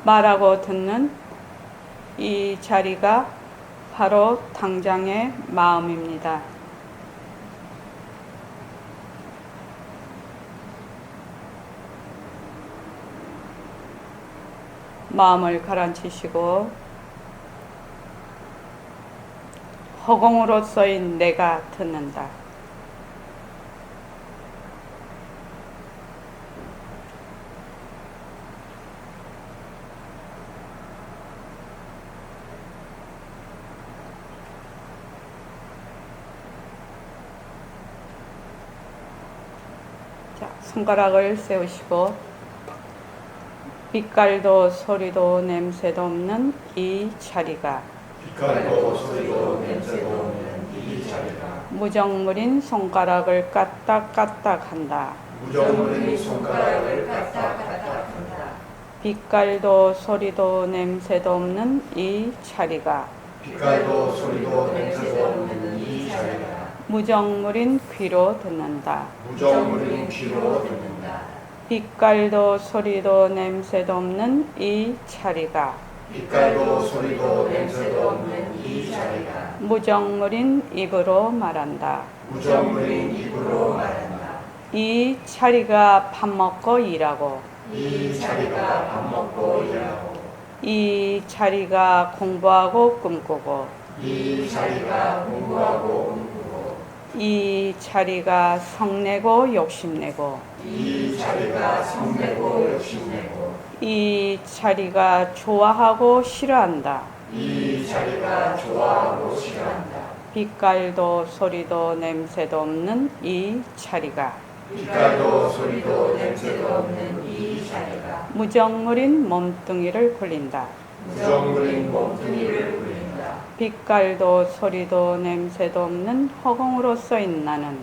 말하고 듣는 이 자리가 바로 당장의 마음입니다. 마음을 가라앉히시고 허공으로서인 내가 듣는다. 자, 손가락을 세우시고 빛깔도 소리도 냄새도 없는 이 자리가 빛깔도 소리도 냄새도 없는 이 자리가 무정물인 손가락을 까딱까딱 한다. 무정물인 손가락을 까딱까딱 한다. 빛깔도 소리도 냄새도 없는 이 자리가 빛깔도 소리도 냄새도 없는 이 자리가 무정물인 귀로 듣는다. 무정물인 귀로 듣는다. 빛깔도 소리도 냄새도 없는 이 자리가 빛깔도 소리도 냄새도 없는 이 자리가 무정물인 입으로 말한다. 무정물인 입으로 말한다. 이 자리가 밥 먹고 일하고 이 자리가 밥 먹고 일하고 이 자리가 공부하고 꿈꾸고 이 자리가 공부하고 꿈꾸고 이 자리가 성내고 욕심내고 이 자리가 성내고 욕심내고 이 자리가 좋아하고 싫어한다. 이 자리가 좋아하고 싫어한다. 빛깔도 소리도 냄새도 없는 이 자리가 빛깔도 소리도 냄새도 없는 이 자리가 무정물인 몸뚱이를 굴린다. 무정물인 몸뚱이를 굴린다. 빛깔도 소리도 냄새도 없는 허공으로서인 나는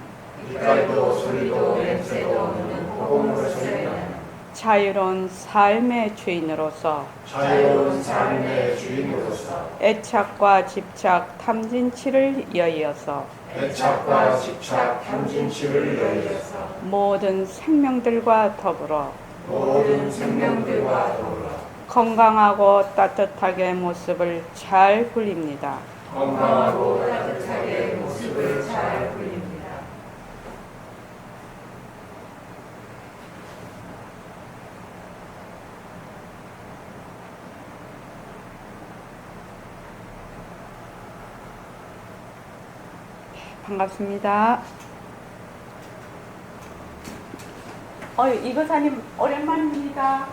빛깔도 소리도 냄새도 없는 허공으로서 있는 자유로운 삶의 주인으로서 자유로운 삶의 주인으로서 애착과 집착, 탐진치를 여의어서 애착과 집착, 탐진치를 여의어서 모든 생명들과 더불어 모든 생명들과 더불어 건강하고 따뜻하게 모습을 잘 굴립니다. 건강하고 따뜻하게 모습을 잘 굴립니다. 반갑습니다. 이거사님 오랜만입니다.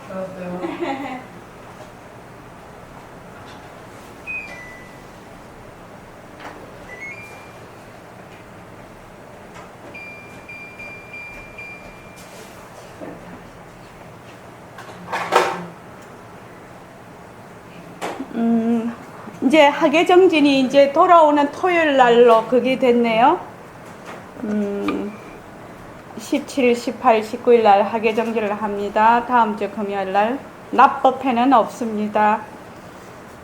이제 학예정진이 이제 돌아오는 토요일 날로 그게 됐네요. 17, 18, 19일 날 학예정진을 합니다. 다음 주 금요일 날 납법회는 없습니다.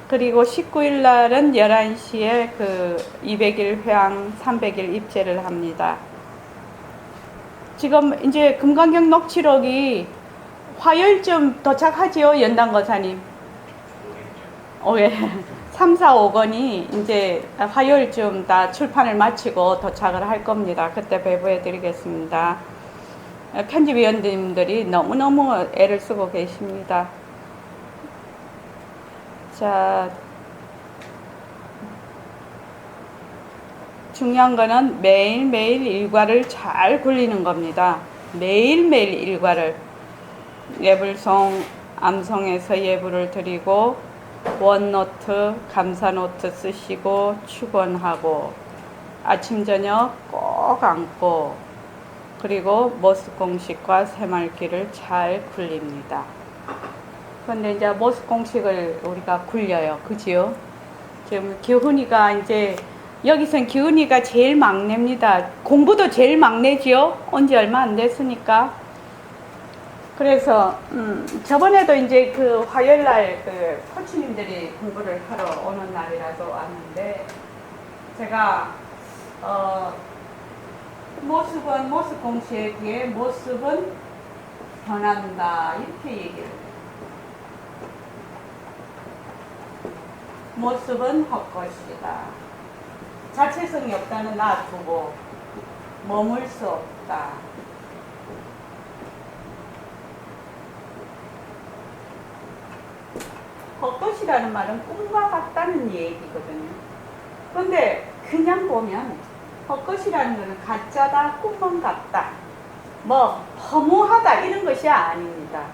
그리고 19일 날은 11시에 그 200일 회항 300일 입제를 합니다. 지금 이제 금강경 녹취록이 화요일쯤 도착하지요, 연단거사님? 예. 3, 4, 5권이 이제 화요일쯤 다 출판을 마치고 도착을 할 겁니다. 그때 배부해 드리겠습니다. 편집위원님들이 너무너무 애를 쓰고 계십니다. 자, 중요한 거는 매일매일 일과를 잘 굴리는 겁니다. 매일매일 일과를. 예불송, 암송에서 예불을 드리고 원노트, 감사노트 쓰시고 축원하고 아침 저녁 꼭 앉고 그리고 모습공식과 새말기를 잘 굴립니다. 그런데 이제 모습공식을 우리가 굴려요. 그지요? 지금 기훈이가 이제 여기선 기훈이가 제일 막내입니다. 공부도 제일 막내지요? 온 지 얼마 안 됐으니까. 그래서 저번에도 이제 그 화요일날 그 코치님들이 공부를 하러 오는 날이라서 왔는데 제가 모습은 모습 공시에 비해 모습은 변한다 이렇게 얘기를 모습은 헛것이다. 자체성이 없다는 놔두고 머물 수 없다. 헛것이라는 말은 꿈과 같다는 얘기거든요. 근데 그냥 보면 헛것이라는 것은 가짜다, 꿈만 같다, 뭐 허무하다 이런 것이 아닙니다.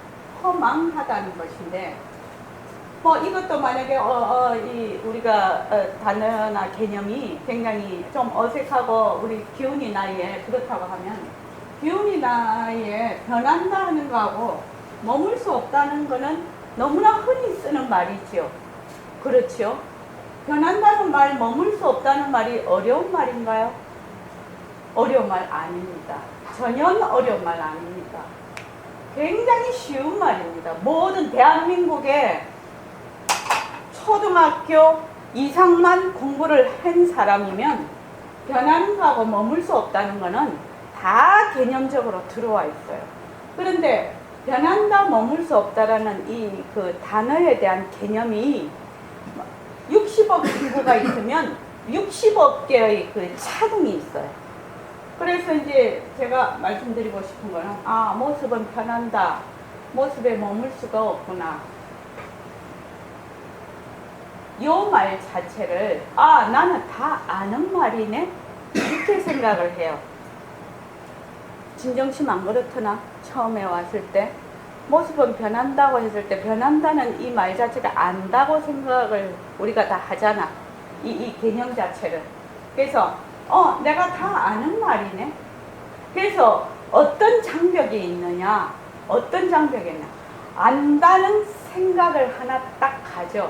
허망하다는 것인데, 뭐 이것도 만약에 우리가 단어나 개념이 굉장히 좀 어색하고 우리 기운이 나이에 그렇다고 하면, 기운이 나이에 변한다 하는 거하고 머물 수 없다는 거는 너무나 흔히 쓰는 말이죠. 그렇죠? 변한다는 말, 머물 수 없다는 말이 어려운 말인가요? 어려운 말 아닙니다. 전혀 어려운 말 아닙니다. 굉장히 쉬운 말입니다. 모든 대한민국의 초등학교 이상만 공부를 한 사람이면 변하는 거하고 머물 수 없다는 거는 다 개념적으로 들어와 있어요. 그런데 변한다, 머물 수 없다라는 이 그 단어에 대한 개념이 60억 인구가 있으면 60억 개의 그 차등이 있어요. 그래서 이제 제가 말씀드리고 싶은 거는, 모습은 변한다, 모습에 머물 수가 없구나, 요 말 자체를 나는 다 아는 말이네 이렇게 생각을 해요. 진정심 안 그렇더나? 처음에 왔을 때 모습은 변한다고 했을 때 변한다는 이 말 자체를 안다고 생각을 우리가 다 하잖아. 이 개념 자체를. 그래서 내가 다 아는 말이네. 그래서 어떤 장벽이 있느냐, 어떤 장벽이 있냐, 안다는 생각을 하나 딱 가져.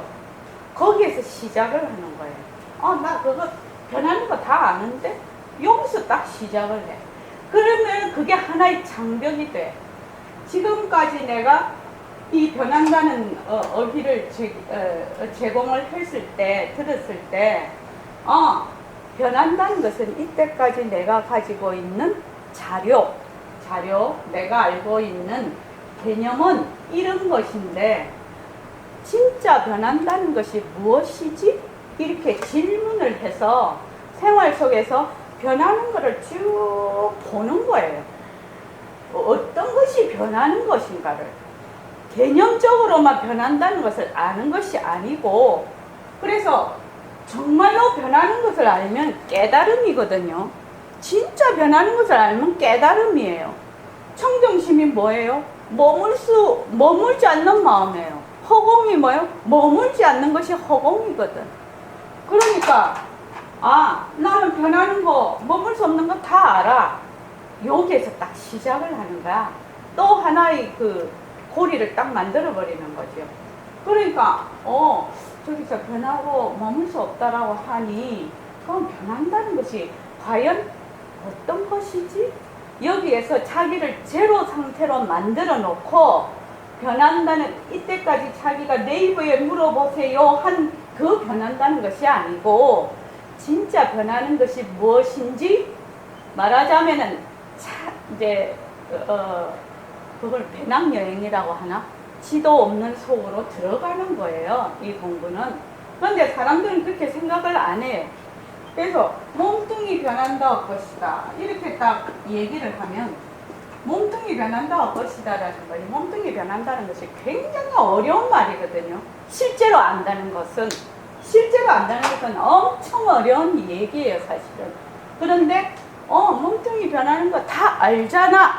거기에서 시작을 하는 거예요. 나 그거 변하는 거 다 아는데? 여기서 딱 시작을 해. 그러면 그게 하나의 장벽이 돼. 지금까지 내가 이 변한다는 어휘를 제공을 했을 때, 들었을 때, 변한다는 것은 이때까지 내가 가지고 있는 자료, 내가 알고 있는 개념은 이런 것인데, 진짜 변한다는 것이 무엇이지? 이렇게 질문을 해서 생활 속에서 변하는 것을 쭉 보는 거예요. 어떤 것이 변하는 것인가를. 개념적으로만 변한다는 것을 아는 것이 아니고, 그래서 정말로 변하는 것을 알면 깨달음이거든요. 진짜 변하는 것을 알면 깨달음이에요. 청정심이 뭐예요? 머물지 않는 마음이에요. 허공이 뭐예요? 머물지 않는 것이 허공이거든. 그러니까 나는 변하는 거, 머물 수 없는 거 다 알아. 여기에서 딱 시작을 하는 거야. 또 하나의 그 고리를 딱 만들어 버리는 거죠. 그러니까 저기서 변하고 머물 수 없다라고 하니, 그럼 변한다는 것이 과연 어떤 것이지? 여기에서 자기를 제로 상태로 만들어 놓고, 변한다는, 이때까지 자기가 네이버에 물어보세요 한 그 변한다는 것이 아니고, 진짜 변하는 것이 무엇인지 말하자면은 이제 그걸 배낭여행이라고 하나? 지도 없는 속으로 들어가는 거예요, 이 공부는. 그런데 사람들은 그렇게 생각을 안 해요. 그래서 몸뚱이 변한다 것이다 이렇게 딱 얘기를 하면, 몸뚱이 변한다 것이다라는 거예요. 몸뚱이 변한다는 것이 굉장히 어려운 말이거든요. 실제로 안다는 것은 엄청 어려운 얘기예요, 사실은. 그런데 몸뚱이 변하는 거 다 알잖아.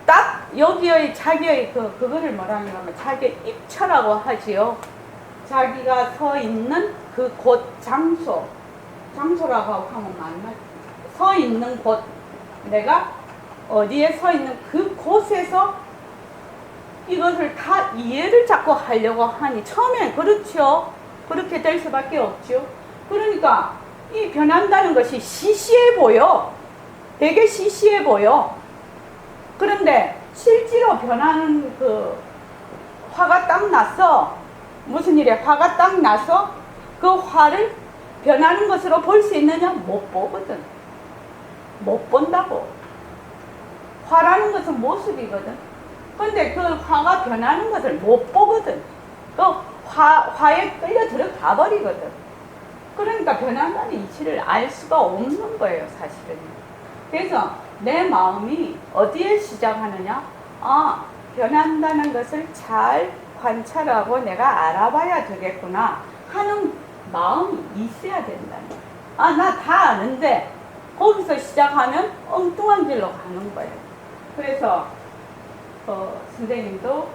딱 여기의 자기의 그거를 뭐라는 거면 자기의 입처라고 하지요. 자기가 서 있는 그 곳, 장소라고 하면 맞나? 서 있는 곳, 내가 어디에 서 있는 그 곳에서 이것을 다 이해를 자꾸 하려고 하니, 처음엔 그렇죠. 그렇게 될 수밖에 없죠. 그러니까 이 변한다는 것이 시시해 보여. 되게 시시해 보여. 그런데 실제로 변하는 그 화가 딱 났어. 무슨 일에 화가 딱 나서 그 화를 변하는 것으로 볼 수 있느냐? 못 보거든. 못 본다고. 화라는 것은 모습이거든. 근데 그 화가 변하는 것을 못 보거든. 그 화에 끌려 들어가 버리거든. 그러니까 변한다는 이치를 알 수가 없는 거예요, 사실은. 그래서 내 마음이 어디에 시작하느냐? 변한다는 것을 잘 관찰하고 내가 알아봐야 되겠구나 하는 마음이 있어야 된다. 나 다 아는데 거기서 시작하면 엉뚱한 길로 가는 거예요. 그래서 선생님도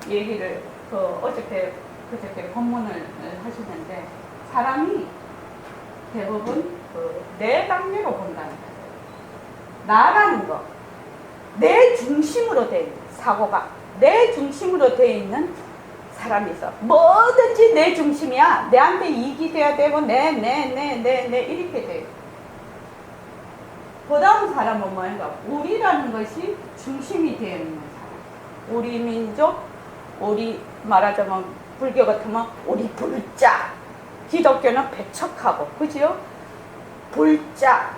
얘기를 어저께 그저께 법문을 하시는데 사람이 대부분 내 단계로 본다는 거예요. 나라는 거, 내 중심으로 돼 있는 사고가 내 중심으로 돼 있는 사람이 있어. 뭐든지 내 중심이야. 내한테 이익이 돼야 되고 내 이렇게 돼. 그 다음 사람은 뭐인가? 우리라는 것이 중심이 되어 있는 사람. 우리 민족, 우리 말하자면 불교 같으면 우리 불자, 기독교는 배척하고, 그죠? 불자,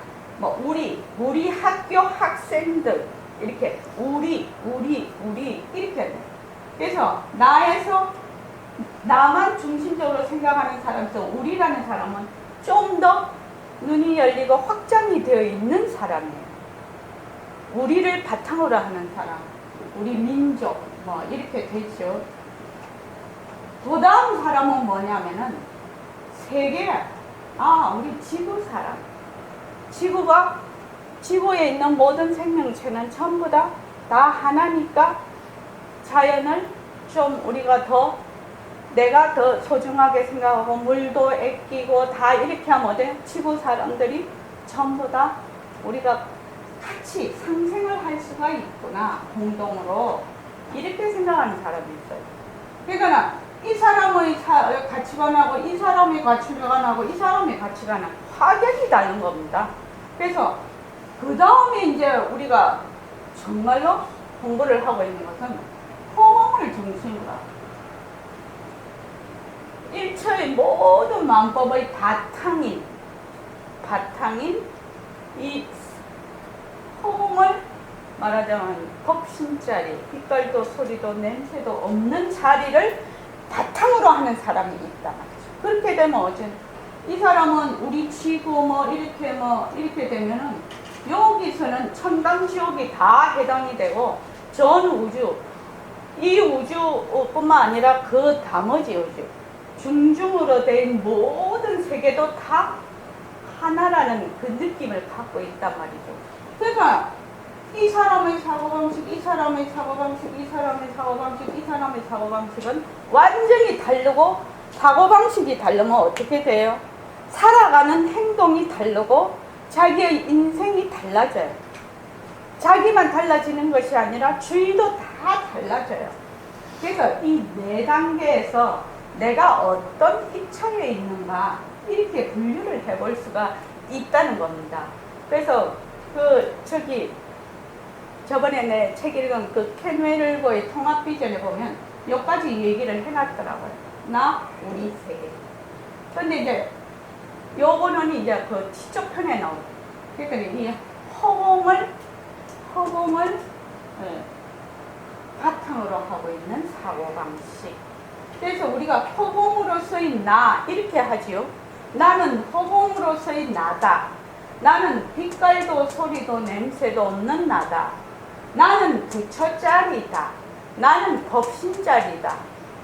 우리 학교 학생들 이렇게 우리 이렇게. 그래서 나만 중심적으로 생각하는 사람에서 우리라는 사람은 좀 더 눈이 열리고 확장이 되어 있는 사람이에요. 우리를 바탕으로 하는 사람, 우리 민족 이렇게 되죠. 그 다음 사람은 뭐냐면은 세계, 우리 지구 사람. 지구에 있는 모든 생명체는 전부 다 하나니까 자연을 좀 내가 더 소중하게 생각하고 물도 아끼고 다 이렇게 하면 어때? 지구 사람들이 전부 다 우리가 같이 상생을 할 수가 있구나, 공동으로. 이렇게 생각하는 사람이 있어요. 그러니까 이 사람의 가치관하고 이 사람의 가치관하고 이 사람의 가치관은 확연히 다른 겁니다. 그래서 그 다음에 이제 우리가 정말로 공부를 하고 있는 것은 허공을 중심으로 일처의 모든 만법의 바탕인 이 허공을 말하자면 법신자리, 빛깔도 소리도 냄새도 없는 자리를 바탕으로 하는 사람이 있다 말이죠. 그렇게 되면 어째 이 사람은 우리 지구 이렇게 되면은 여기서는 천당지옥이 다 해당이 되고 전 우주, 이 우주뿐만 아니라 그 나머지 우주, 중중으로 된 모든 세계도 다 하나라는 그 느낌을 갖고 있단 말이죠. 그러니까 이 사람의 사고방식, 이 사람의 사고방식, 이 사람의 사고방식, 이 사람의 사고방식은 완전히 다르고, 사고방식이 다르면 어떻게 돼요? 살아가는 행동이 다르고 자기의 인생이 달라져요. 자기만 달라지는 것이 아니라 주위도 다 달라져요. 그래서 이 네 단계에서 내가 어떤 입장에 있는가 이렇게 분류를 해볼 수가 있다는 겁니다. 그래서 저번에 내 책 읽은 켄 웰버의 통합비전에 보면 몇 가지 얘기를 해놨더라고요. 나, 우리, 세계. 근데 이제 요거는 이제 그 뒤쪽 편에 나오고, 그러니까 이 허공을 바탕으로 하고 있는 사고방식. 그래서 우리가 허공으로서의 나 이렇게 하지요. 나는 허공으로서의 나다. 나는 빛깔도 소리도 냄새도 없는 나다. 나는 부처짜리다. 나는 법신짜리다.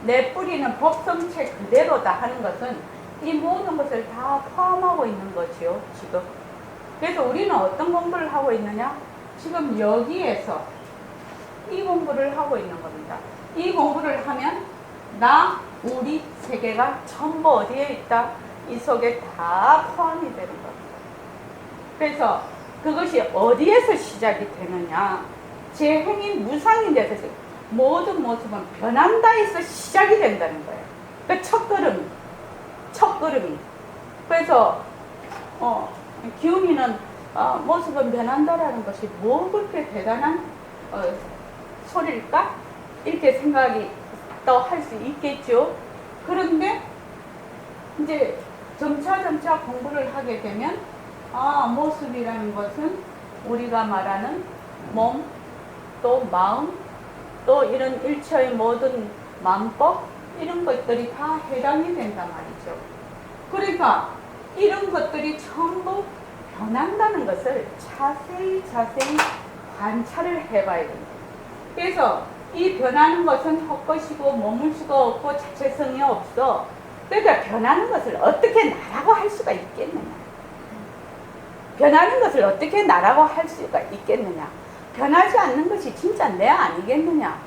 내 뿌리는 법성체 그대로다 하는 것은 이 모든 것을 다 포함하고 있는 거지요, 지금. 그래서 우리는 어떤 공부를 하고 있느냐? 지금 여기에서 이 공부를 하고 있는 겁니다. 이 공부를 하면 나, 우리 세계가 전부 어디에 있다? 이 속에 다 포함이 되는 겁니다. 그래서 그것이 어디에서 시작이 되느냐? 제 행위 무상인 데서 모든 모습은 변한다에서 시작이 된다는 거예요. 그 첫 걸음이. 그래서 기운이는 모습은 변한다라는 것이 뭐 그렇게 대단한 소리일까? 이렇게 생각이 또 할 수 있겠죠. 그런데 이제 점차 공부를 하게 되면 모습이라는 것은 우리가 말하는 몸, 또 마음, 또 이런 일처의 모든 만법, 이런 것들이 다 해당이 된단 말이죠. 그러니까 이런 것들이 전부 변한다는 것을 자세히 관찰을 해봐야 됩니다. 그래서 이 변하는 것은 헛것이고 머물 수가 없고 자체성이 없어. 그러니까 변하는 것을 어떻게 나라고 할 수가 있겠느냐. 변하는 것을 어떻게 나라고 할 수가 있겠느냐. 변하지 않는 것이 진짜 내 아니겠느냐.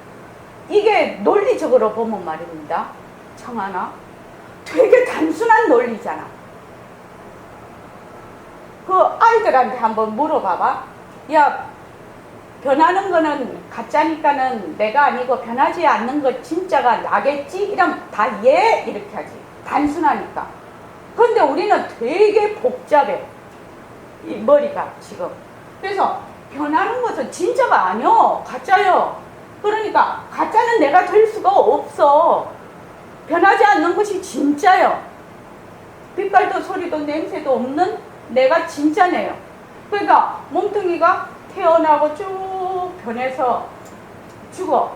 이게 논리적으로 보면 말입니다. 청하나 되게 단순한 논리잖아. 그 아이들한테 한번 물어봐봐. 야, 변하는 거는 가짜니까는 내가 아니고 변하지 않는 거 진짜가 나겠지? 이러면 다 예 이렇게 하지. 단순하니까. 그런데 우리는 되게 복잡해. 이 머리가 지금. 그래서 변하는 것은 진짜가 아니요. 가짜요. 그러니까 가짜는 내가 될 수가 없어. 변하지 않는 것이 진짜요. 빛깔도 소리도 냄새도 없는 내가 진짜네요. 그러니까 몸뚱이가 태어나고 쭉 변해서 죽어.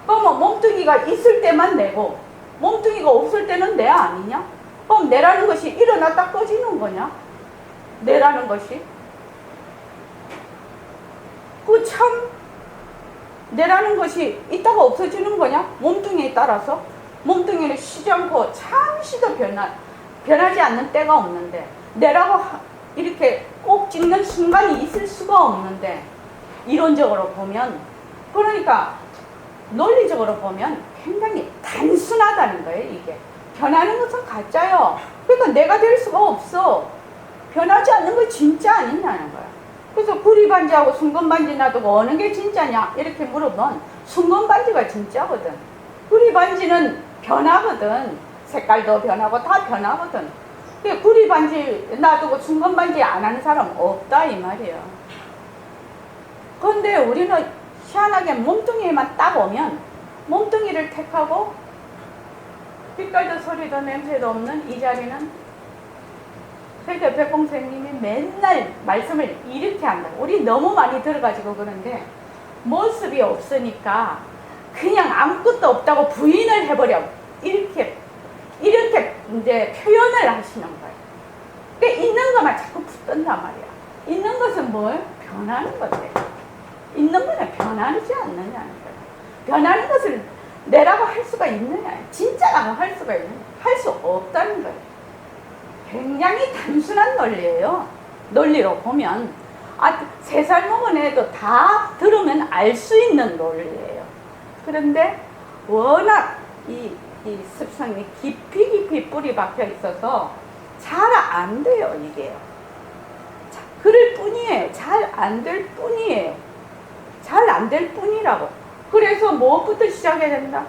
그러면 몸뚱이가 있을 때만 내고 몸뚱이가 없을 때는 내 아니냐? 그럼 내라는 것이 일어났다 꺼지는 거냐? 내라는 것이? 그 참 내라는 것이 있다가 없어지는 거냐? 몸뚱이에 따라서? 몸뚱이는 쉬지 않고 잠시도 변하지 않는 때가 없는데 내라고 이렇게 꼭 찍는 순간이 있을 수가 없는데 이론적으로 보면 그러니까 논리적으로 보면 굉장히 단순하다는 거예요. 이게 변하는 것은 가짜요. 그러니까 내가 될 수가 없어. 변하지 않는 거 진짜 아니냐는 거야. 그래서 구리반지하고 순건반지 놔두고 어느 게 진짜냐 이렇게 물어보면 순건반지가 진짜거든. 구리반지는 변하거든. 색깔도 변하고 다 변하거든. 구리반지 놔두고 순건반지 안 하는 사람 없다 이 말이에요. 그런데 우리는 희한하게 몸뚱이에만 딱 오면 몸뚱이를 택하고 빛깔도 소리도 냄새도 없는 이 자리는 그러니까 백공생님이 맨날 말씀을 이렇게 한다. 우리 너무 많이 들어가지고 그런데 모습이 없으니까 그냥 아무것도 없다고 부인을 해버려. 이렇게 이제 표현을 하시는 거예요. 그러니까 있는 것만 자꾸 붙든단 말이야. 있는 것은 뭘? 변하는 건데. 있는 거는 변하지 않느냐는 거예요. 변하는 것을 내라고 할 수가 있느냐. 진짜라고 할 수가 있느냐. 할 수 없다는 거예요. 굉장히 단순한 논리예요. 논리로 보면. 아, 3살 먹은 애도 다 들으면 알 수 있는 논리예요. 그런데 워낙 이 습성이 깊이 뿌리 박혀 있어서 잘 안 돼요, 이게요. 자, 그럴 뿐이에요. 잘 안 될 뿐이에요. 잘 안 될 뿐이라고. 그래서 무엇부터 시작해야 된다?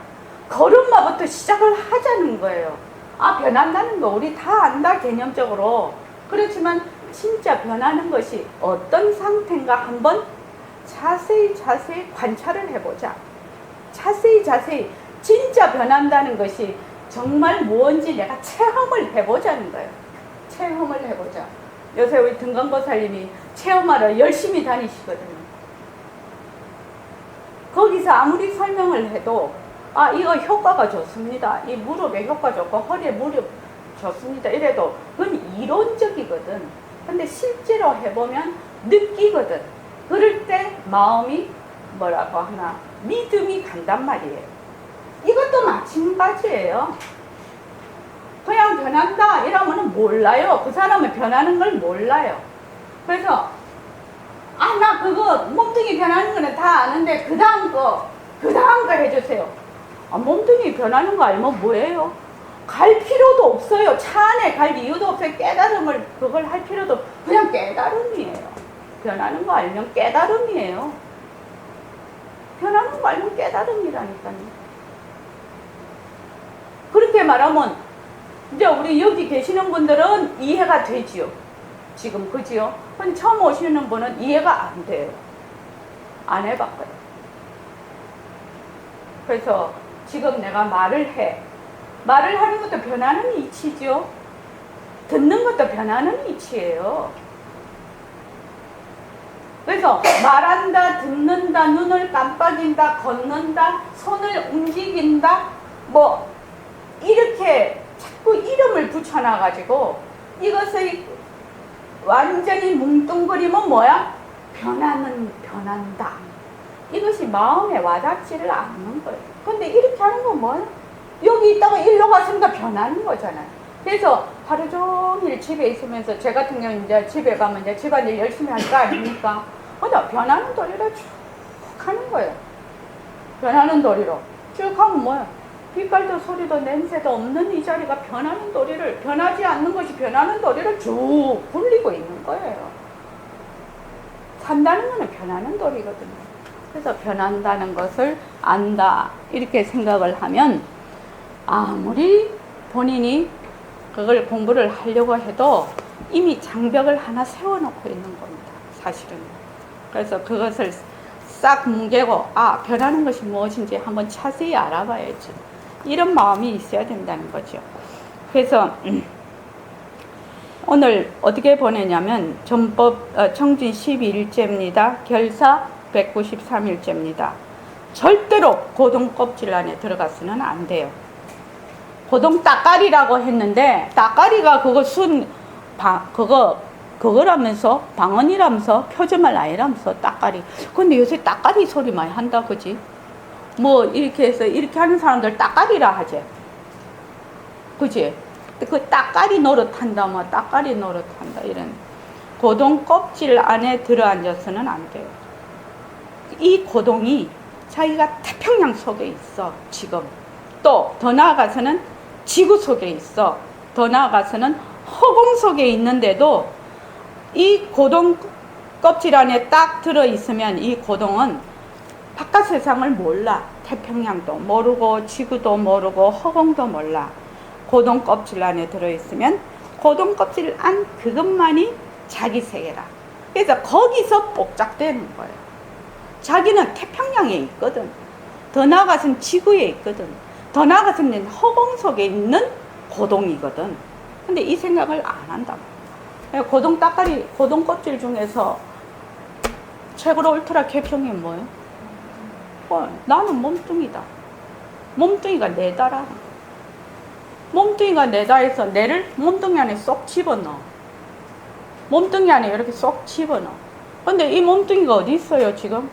걸음마부터 시작을 하자는 거예요. 아, 변한다는 거 우리 다 안다, 개념적으로. 그렇지만 진짜 변하는 것이 어떤 상태인가 한번 자세히 관찰을 해보자. 자세히 진짜 변한다는 것이 정말 뭔지 내가 체험을 해보자는 거예요. 체험을 해보자. 요새 우리 등간보살님이 체험하러 열심히 다니시거든요. 거기서 아무리 설명을 해도 아, 이거 효과가 좋습니다. 이 무릎에 효과 좋고 허리에 무릎 좋습니다. 이래도 그건 이론적이거든. 근데 실제로 해보면 느끼거든. 그럴 때 마음이 뭐라고 하나 믿음이 간단 말이에요. 이것도 마찬가지예요. 그냥 변한다 이러면 몰라요. 그 사람은 변하는 걸 몰라요. 그래서 아, 나 그거 몸뚱이 변하는 거는 다 아는데 그 다음 거 해주세요. 아, 몸뚱이 변하는 거 알면 뭐예요? 갈 필요도 없어요. 차 안에 갈 이유도 없어요. 깨달음을 그걸 할 필요도 그냥 깨달음이에요. 변하는 거 알면 깨달음이에요. 변하는 거 알면 깨달음이라니까요. 그렇게 말하면 이제 우리 여기 계시는 분들은 이해가 되지요. 지금 그지요? 근데 처음 오시는 분은 이해가 안 돼요. 안 해봤거든. 그래서 지금 내가 말을 하는 것도 변하는 이치죠. 듣는 것도 변하는 이치예요. 그래서 말한다, 듣는다, 눈을 깜빡인다, 걷는다, 손을 움직인다, 뭐 이렇게 자꾸 이름을 붙여놔가지고 이것의 완전히 뭉뚱그림은 뭐야? 변하는 변한다. 이것이 마음에 와닿지를 않는 거예요. 근데 이렇게 하는 건 뭐야? 여기 있다가 일로 갔으니까 변하는 거잖아요. 그래서 하루 종일 집에 있으면서 제 같은 경우는 이제 집에 가면 이제 집안일 열심히 할 거 아닙니까? 근데 변하는 도리로 쭉 하는 거예요. 변하는 도리로 쭉 하면 뭐야? 빛깔도 소리도 냄새도 없는 이 자리가 변하는 도리를, 변하지 않는 것이 변하는 도리를 쭉 굴리고 있는 거예요. 산다는 거는 변하는 도리거든요. 그래서 변한다는 것을 안다 이렇게 생각을 하면 아무리 본인이 그걸 공부를 하려고 해도 이미 장벽을 하나 세워놓고 있는 겁니다. 사실은. 그래서 그것을 싹 뭉개고 변하는 것이 무엇인지 한번 자세히 알아봐야지. 이런 마음이 있어야 된다는 거죠. 그래서 오늘 어떻게 보내냐면 전법 청진 12일째입니다. 결사 193일째입니다. 절대로 고동 껍질 안에 들어가서는 안 돼요. 고동 따까리라고 했는데 따까리가 그거 그거라면서 방언이라면서 표준말 아니라면서 따까리. 근데 요새 따까리 소리 많이 한다 그지? 뭐 이렇게 해서 이렇게 하는 사람들 따까리라 하지. 그지? 그 따까리 노릇한다 뭐 따까리 노릇한다 이런. 고동 껍질 안에 들어앉아서는 안 돼요. 이 고동이 자기가 태평양 속에 있어 지금. 또 더 나아가서는 지구 속에 있어. 더 나아가서는 허공 속에 있는데도 이 고동 껍질 안에 딱 들어있으면 이 고동은 바깥 세상을 몰라. 태평양도 모르고 지구도 모르고 허공도 몰라. 고동 껍질 안에 들어있으면 고동 껍질 안 그것만이 자기 세계라. 그래서 거기서 복작되는 거예요. 자기는 태평양에 있거든. 더 나아가서는 지구에 있거든. 더 나아가서는 허공 속에 있는 고동이거든. 근데 이 생각을 안 한다. 고동 따까리, 고동 껍질 중에서 최고로 울트라 캡형이 뭐예요? 나는 몸뚱이다. 몸뚱이가 내다라. 몸뚱이가 내다 해서 내를 몸뚱이 안에 쏙 집어넣어. 몸뚱이 안에 이렇게 쏙 집어넣어. 근데 이 몸뚱이가 어디 있어요 지금?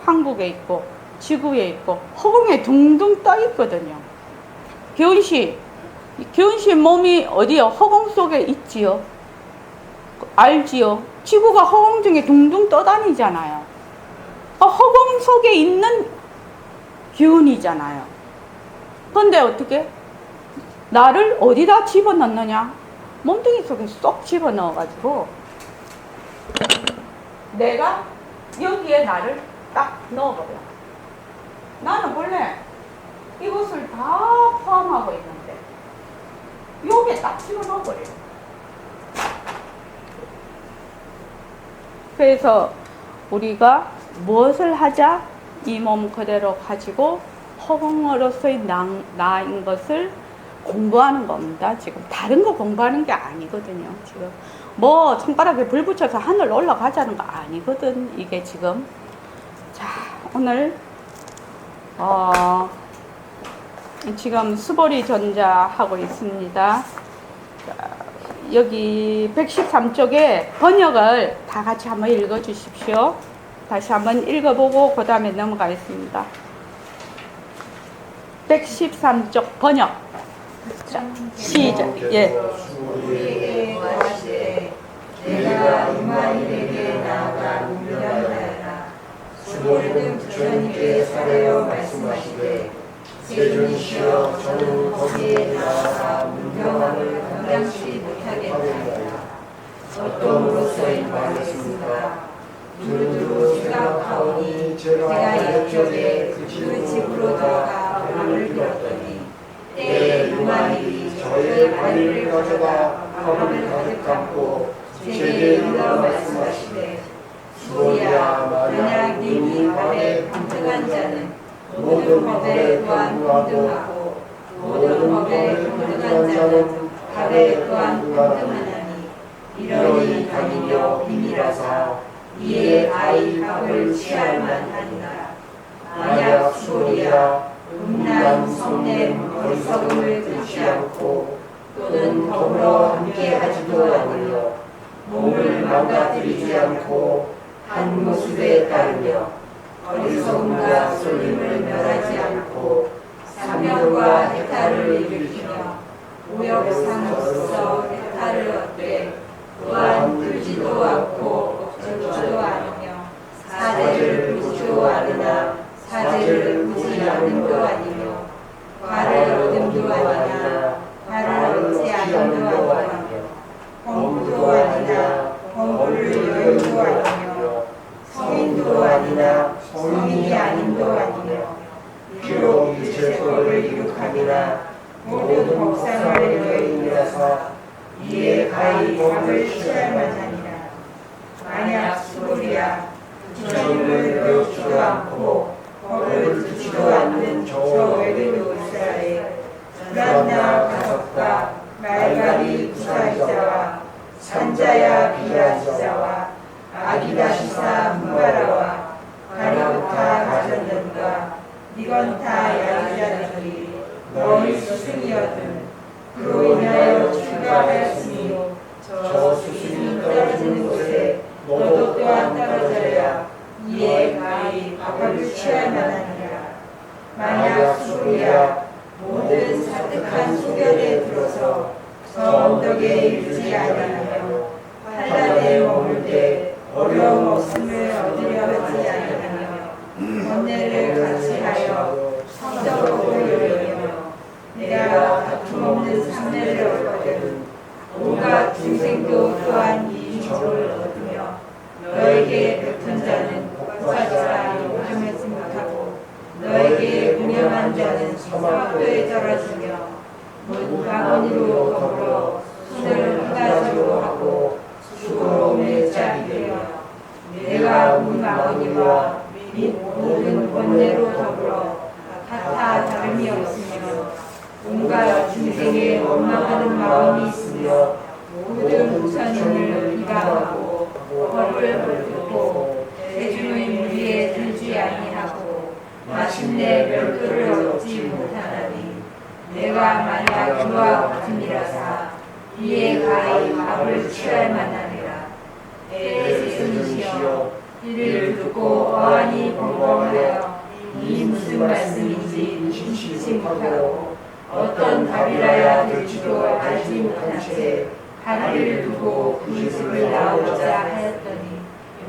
한국에 있고 지구에 있고 허공에 둥둥 떠 있거든요. 교훈씨 몸이 어디요? 허공 속에 있지요. 알지요? 지구가 허공 중에 둥둥 떠다니잖아요. 허공 속에 있는 기운이잖아요. 근데 어떻게? 나를 어디다 집어넣느냐? 몸뚱이 속에 쏙 집어넣어가지고 내가 여기에 나를 딱 넣어버려. 나는 원래 이것을 다 포함하고 있는데 여기에 딱 집어넣어버려. 그래서 우리가 무엇을 하자? 이 몸 그대로 가지고 허공으로서의 나인 것을 공부하는 겁니다. 지금 다른 거 공부하는 게 아니거든요. 지금 뭐 손가락에 불 붙여서 하늘 올라가자는 거 아니거든. 이게 지금. 자, 오늘 지금 수보리 전자 하고 있습니다. 자, 여기 113쪽에 번역을 다 같이 한번 읽어 주십시오. 다시 한번 읽어보고 그 다음에 넘어가겠습니다. 113쪽 번역. 자, 시작. 예. 우리에게 말하시되 내가 이만희에게 나아가 문명하여라. 수고리는 부처님께 사례어 말씀하시되 세존이시여 저는 거기에 나아가 문명함을 감당치 못하겠나이다. 어떠므로서인 말했습니다. 두루두루 생각하오니 제가 이쪽에 그 집으로 들어가 밥을 빌었더니 때에 유만일이 저의 바위를 가져다 밥을 가득 담고 제게 일러 말씀하시되 수고야 만약 님이 밥에 평등한 자는 모든 법에 또한 평등하고 모든 법에 평등한 자는 밥에 또한 평등하나니 이러니 다니며 비밀하사 이에 아이 밥을 취할 만하니라. 만약 수고리야 음란 난 성낸 어리석음을 듣지 않고 또는 더불어 함께하지도 않으며 몸을 망가뜨리지 않고 한 모습에 따르며 어리석음과 쏠림을 멸하지 않고 사명과 해탈을 일으키며 오역상으로서 해탈을 얻되 또한 들지도 않고 엎질지도 않으며 사제를 보지도 않으나 사제를 보지 않음도 아니며 과를 얻음도 아니나 과를 얻지 않음도 아니며 범부도 아니나 범부를 여인도 아니며 성인도 아니나 성인이 아님도 아니며 비록 일체법을 이룩함이나 모든 법상을 여인이라서 이에 가히 법을 취할 만하니라. 만약 수고리야 주님을 배우지도 않고 법을 듣지도 않는 저 외국 이스라엘 불안나 가석과 말가리 부사이자와 산자야 비라시자와 아기다시사 무바라와 가랴부타 가전들과 니건타 야리자들이 너희 스승이었든 그로 인하여 출가하였으니 저 스승이 떨어지는 곳에 너도 또한 떨어져야 이에 가히 밥을 취할 만하니라. 만약 수고야 모든 사득한 소견에 들어서 저 언덕에 이르지 아니하며 한란에 머물 때 어려움 없음을 얻으려 하지 아니하며 번뇌를 같이 하여 성적법을 열리며 내가 다툼 없는 삼례를 얻거든 온갖 중생도 또한 이 법을 얻으며 너에게 베푼 자는 복사자라 용함하지 못하고 너에게 운영한 자는 사막도에 떨어지며 문가건으로 더불어 손을 하나지로 하고 수고로움에 짝이 되어 내가 문마거니와 및 모든 번뇌로 더불어 같아 다름이 없으며 온갖 중생의 원망하는 마음이 있으며 모든 부처님을 비방하고 법을 헐뜯고 대중의 무리에 들지 아니하고 마침내 별도를 얻지 못하나니 내가 만약 그와 같으니라사 이에 가히 밥을 취할 만하니라. 내 스승이시여 이를 듣고 어안이 번번하여 이 무슨 말씀인지 인식치 못하고 어떤 답이라야 될지도 알지 못한 채 다리를 두고 그 집을 나오자 하였더니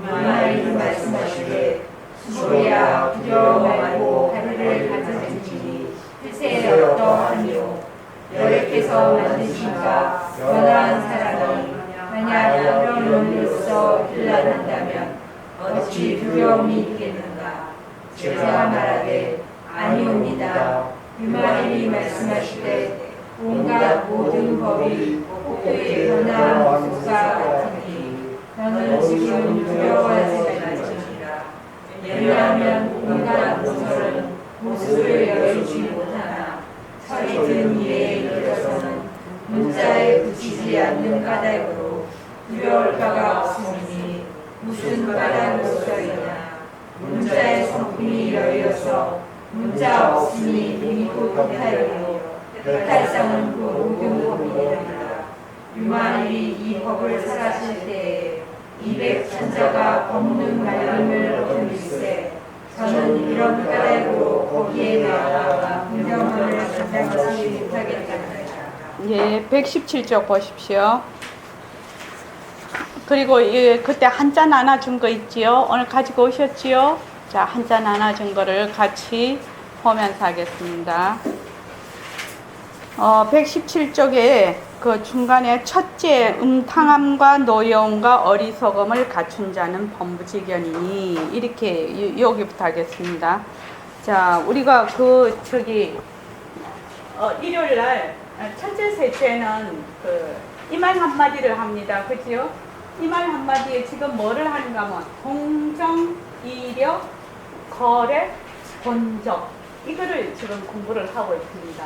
이마일이 말씀하시되 수고야 두려워 말고 다리를 가져주니 뜻에 어떠하니요 여래께서 만드신가 연한 사람이 만약 이런 논리로서 일어난다면 어찌 두려움이 있겠는가. 제가 말하되 아니옵니다. 유마일이 말씀하시되 온갖 모든 법이 폭도의 변화한 모습과 같으니 너는 지금 두려워하지 말지니라. 왜냐하면 온갖 모설은 모습을 여의지 못하나 철이 든 일에 이르러서는 문자에 붙이지 않는 까닭으로 두려울 바가 없으니 무슨 까닭으로서이냐. 문자의 성품이 여의어서 문자 없으니 이곧 해탈이요 해탈상은 그 모든 법이니라. 유마일이 이 법을 살하실 때에 200천자가 법문 말림을 얻음일세 저는 이런 까닭으로 거기에 나아가 분명함을 감당하지 못하겠다니라. 예, 117쪽 보십시오. 그리고 그때 한 잔 나눠준 거 있지요? 오늘 가지고 오셨지요? 자, 한 잔 나눠준 거를 같이 보면서 하겠습니다. 117쪽에 그 중간에 첫째 음탕함과 노여움과 어리석음을 갖춘 자는 범부지견이니 이렇게 여기부터 하겠습니다. 자, 우리가 일요일날 첫째 셋째는 이 말 한마디를 합니다. 그지요? 이 말 한마디에 지금 뭐를 하는가 하면 공정, 이력, 거래, 본적 이거를 지금 공부를 하고 있습니다.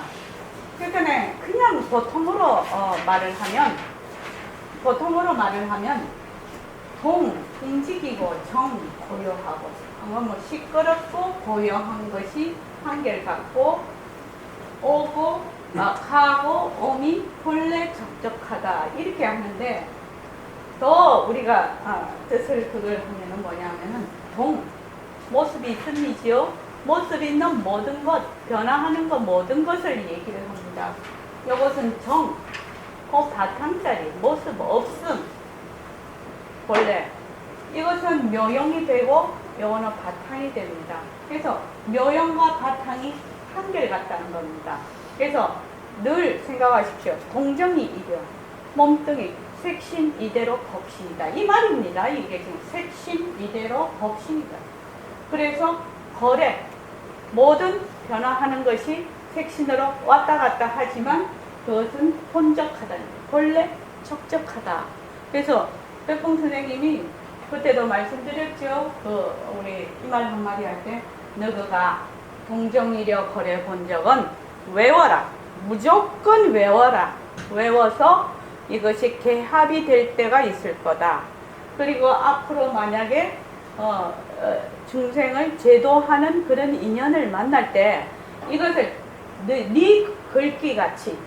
그러니까 그냥 보통으로 말을 하면 동, 움직이고 정, 고요하고 뭐 시끄럽고 고요한 것이 한결같고 오고 가고 오미 본래 적적하다 이렇게 하는데 더 우리가 뜻을 그걸 하면은 뭐냐면은 동 모습이 있음이지요. 모습 있는 모든 것 변화하는 것 모든 것을 얘기를 합니다. 이것은 정 바탕자리 모습 없음 본래 이것은 묘용이 되고 요거는 바탕이 됩니다. 그래서 묘용과 바탕이 한결같다는 겁니다. 그래서 늘 생각하십시오. 동정이 이려 몸뚱이 색신 이대로 법신이다 이 말입니다. 이게 지금 색신 이대로 법신이다. 그래서 거래 모든 변화하는 것이 색신으로 왔다 갔다 하지만 그것은 본적하다 본래 적적하다. 그래서 백봉 선생님이 그때도 말씀드렸죠. 우리 이 말 한마디 할 때 너가 동정이려 거래 본 적은 외워라. 무조건 외워라. 외워서 이것이 개합이 될 때가 있을 거다. 그리고 앞으로 만약에 중생을 제도하는 그런 인연을 만날 때 이것을 네 글귀같이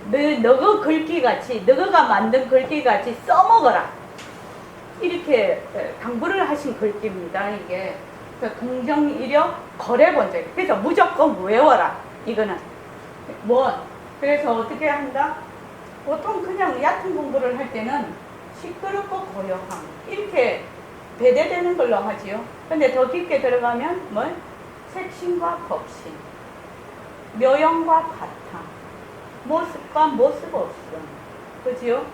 너가 글귀같이 너가 만든 글귀같이 써먹어라. 이렇게 당부를 하신 글귀입니다. 이게 동정이려 거래 본적. 그래서 무조건 외워라. 이거는 그래서 어떻게 한다? 보통 그냥 얕은 공부를 할 때는 시끄럽고 고요함 이렇게 배대되는 걸로 하지요. 근데 더 깊게 들어가면 색신과 법신, 묘용과 바탕, 모습과 모습 없음, 그지요?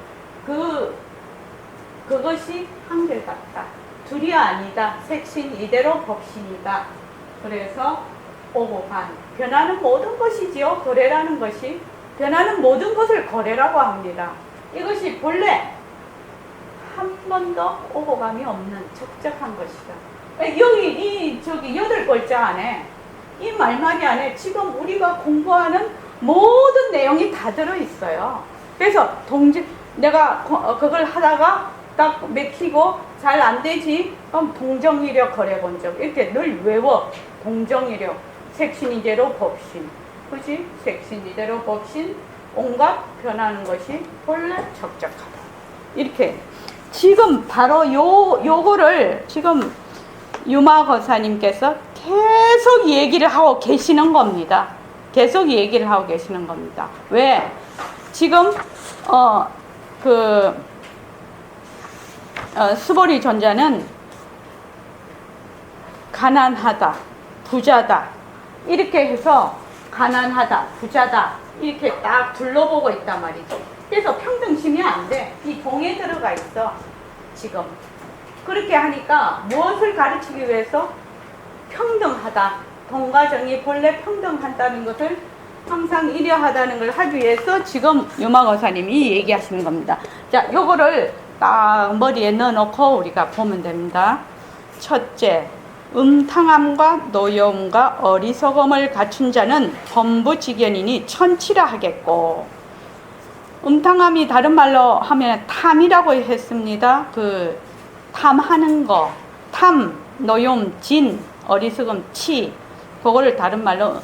그것이 한결같다. 둘이 아니다. 색신 이대로 법신이다. 그래서 오고간 변하는 모든 것이지요. 거래라는 것이 변하는 모든 것을 거래라고 합니다. 이것이 본래 한 번도 오고감이 없는 적적한 것이다. 여기 저기 8글자 안에 이 말마디 안에 지금 우리가 공부하는 모든 내용이 다 들어있어요. 그래서 내가 그걸 하다가 딱 맥히고 잘 안 되지? 그럼 동정이력 거래 본적 이렇게 늘 외워. 동정이력 색신이대로 법신, 그지? 색신이대로 법신, 온갖 변하는 것이 본래 적적하다. 이렇게 지금 바로 요거를 지금 유마거사님께서 계속 얘기를 하고 계시는 겁니다. 계속 얘기를 하고 계시는 겁니다. 왜? 지금 스보리 존자는 가난하다, 부자다 이렇게 해서 가난하다, 부자다 이렇게 딱 둘러보고 있단 말이죠. 그래서 평등심이 안 돼. 이 동에 들어가 있어 지금. 그렇게 하니까 무엇을 가르치기 위해서? 평등하다. 동과 정이 본래 평등한다는 것을 항상 이려하다는 걸 하기 위해서 지금 유마거사님이 얘기하시는 겁니다. 자, 요거를 딱 머리에 넣어놓고 우리가 보면 됩니다. 첫째, 음탕함과 노여움과 어리석음을 갖춘 자는 범부직연이니 천치라 하겠고, 음탕함이 다른 말로 하면 탐이라고 했습니다. 탐하는 거, 탐, 노여움, 진, 어리석음, 치, 그거를 다른 말로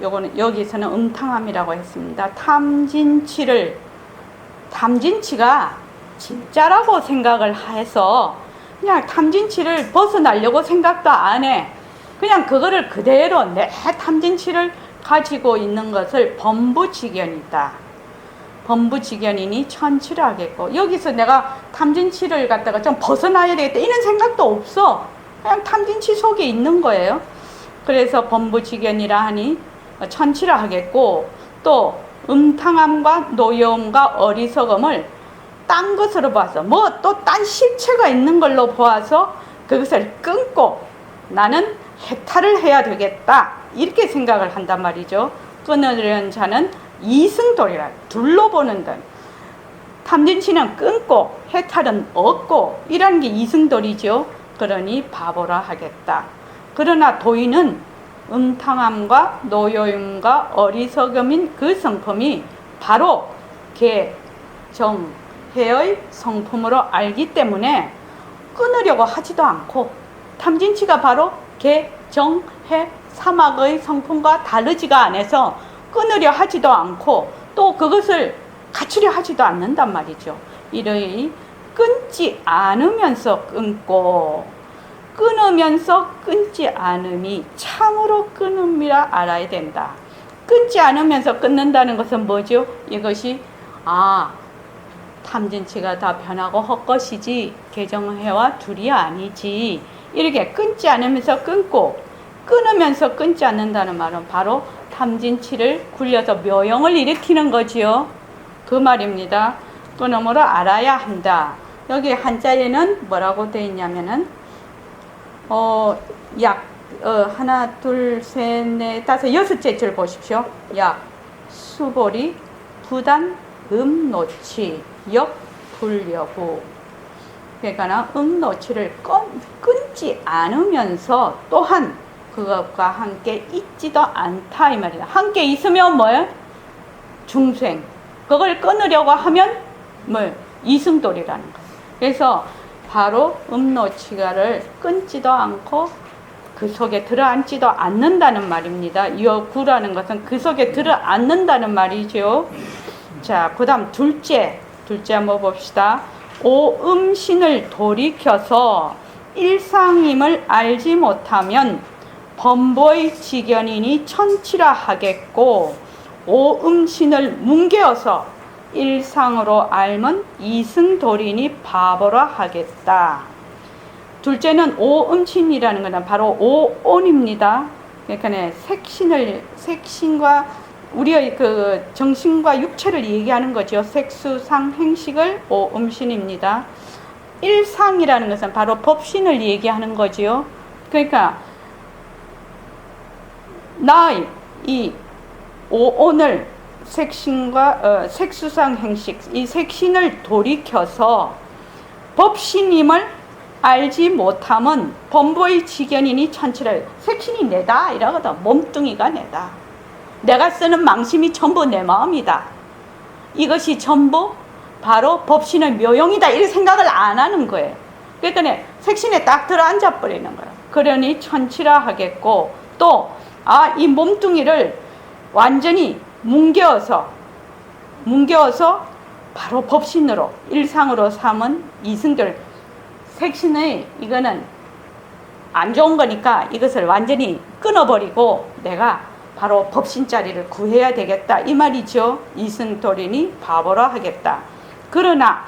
여기서는 음탕함이라고 했습니다. 탐진치가 진짜라고 생각을 해서 그냥 탐진치를 벗어나려고 생각도 안 해. 그냥 그거를 그대로 내 탐진치를 가지고 있는 것을 범부직연이다. 범부직연이니 천치를 하겠고, 여기서 내가 탐진치를 갖다가 좀 벗어나야 되겠다 이런 생각도 없어. 그냥 탐진치 속에 있는 거예요. 그래서 범부직연이라 하니 천치라 하겠고, 또 음탕함과 노여움과 어리석음을 딴 것으로 봐서 또 딴 실체가 있는 걸로 보아서 그것을 끊고 나는 해탈을 해야 되겠다 이렇게 생각을 한단 말이죠. 끊으려는 자는 이승돌이라, 둘러보는 것. 탐진치는 끊고 해탈은 얻고 이라는 게 이승돌이죠. 그러니 바보라 하겠다. 그러나 도인은 음탕함과 노여움과 어리석음인 그 성품이 바로 개, 정, 해의 성품으로 알기 때문에 끊으려고 하지도 않고, 탐진치가 바로 개, 정, 해, 사막의 성품과 다르지가 않아서 끊으려 하지도 않고 또 그것을 갖추려 하지도 않는단 말이죠. 이러이 끊지 않으면서 끊고 끊으면서 끊지 않음이 참으로 끊음이라 알아야 된다. 끊지 않으면서 끊는다는 것은 뭐죠? 이것이 탐진치가 다 변하고 헛것이지 개정해와 둘이 아니지. 이렇게 끊지 않으면서 끊고 끊으면서 끊지 않는다는 말은 바로 탐진치를 굴려서 묘용을 일으키는 거지요. 그 말입니다. 끊음으로 알아야 한다. 여기 한자에는 뭐라고 되어 있냐면은 하나, 둘, 셋, 넷, 다섯, 여섯째 줄 보십시오. 약, 수보리, 부단, 음노치, 역, 불여부. 그러니까 음노치를 끊지 않으면서 또한 그것과 함께 있지도 않다 이 말이다. 함께 있으면 뭐예요? 중생. 그걸 끊으려고 하면 이승돌이라는 거예요. 그래서 바로 음노치가를 끊지도 않고 그 속에 들어앉지도 않는다는 말입니다. 여구라는 것은 그 속에 들어앉는다는 말이죠. 자, 그 다음 둘째 한번 봅시다. 오음신을 돌이켜서 일상임을 알지 못하면 범보의 지견이니 천치라 하겠고, 오음신을 뭉개어서 일상으로 알면 이승돌이니 바보라 하겠다. 둘째는 오음신이라는 것은 바로 오온입니다. 그러니까 색신과 우리의 그 정신과 육체를 얘기하는 거죠. 색수상 행식을 오음신입니다. 일상이라는 것은 바로 법신을 얘기하는 거지요. 그러니까 나의 이 오온을 색신과 색수상 행식 이 색신을 돌이켜서 법신임을 알지 못하면 범보의 지견이니 천치를 색신이 내다 이러거든. 몸뚱이가 내다. 내가 쓰는 망심이 전부 내 마음이다. 이것이 전부 바로 법신의 묘용이다. 이런 생각을 안 하는 거예요. 그러니까 색신에 딱 들어앉아 버리는 거예요. 그러니 천치라 하겠고, 또 이 몸뚱이를 완전히 뭉개어서 바로 법신으로 일상으로 삼은 이승돌. 색신의 이거는 안 좋은 거니까 이것을 완전히 끊어버리고 내가 바로 법신자리를 구해야 되겠다 이 말이죠. 이승돌이니 바보라 하겠다. 그러나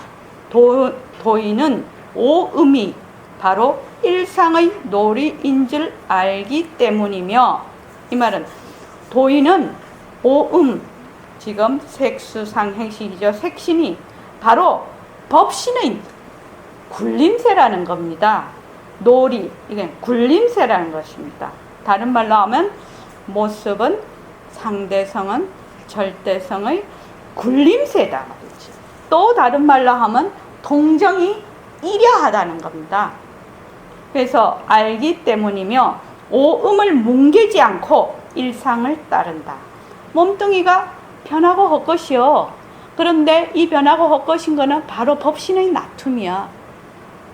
도인은 오음이 바로 일상의 놀이인 줄 알기 때문이며, 이 말은 도인은 오음, 지금 색수상 행식이죠. 색신이 바로 법신의 굴림새라는 겁니다. 놀이, 이게 굴림새라는 것입니다. 다른 말로 하면 모습은 상대성은 절대성의 굴림새다 말이지. 또 다른 말로 하면 동정이 이려하다는 겁니다. 그래서 알기 때문이며 오음을 뭉개지 않고 일상을 따른다. 몸뚱이가 변하고 헛것이요. 그런데 이 변하고 헛것인 거는 바로 법신의 낮춤이야.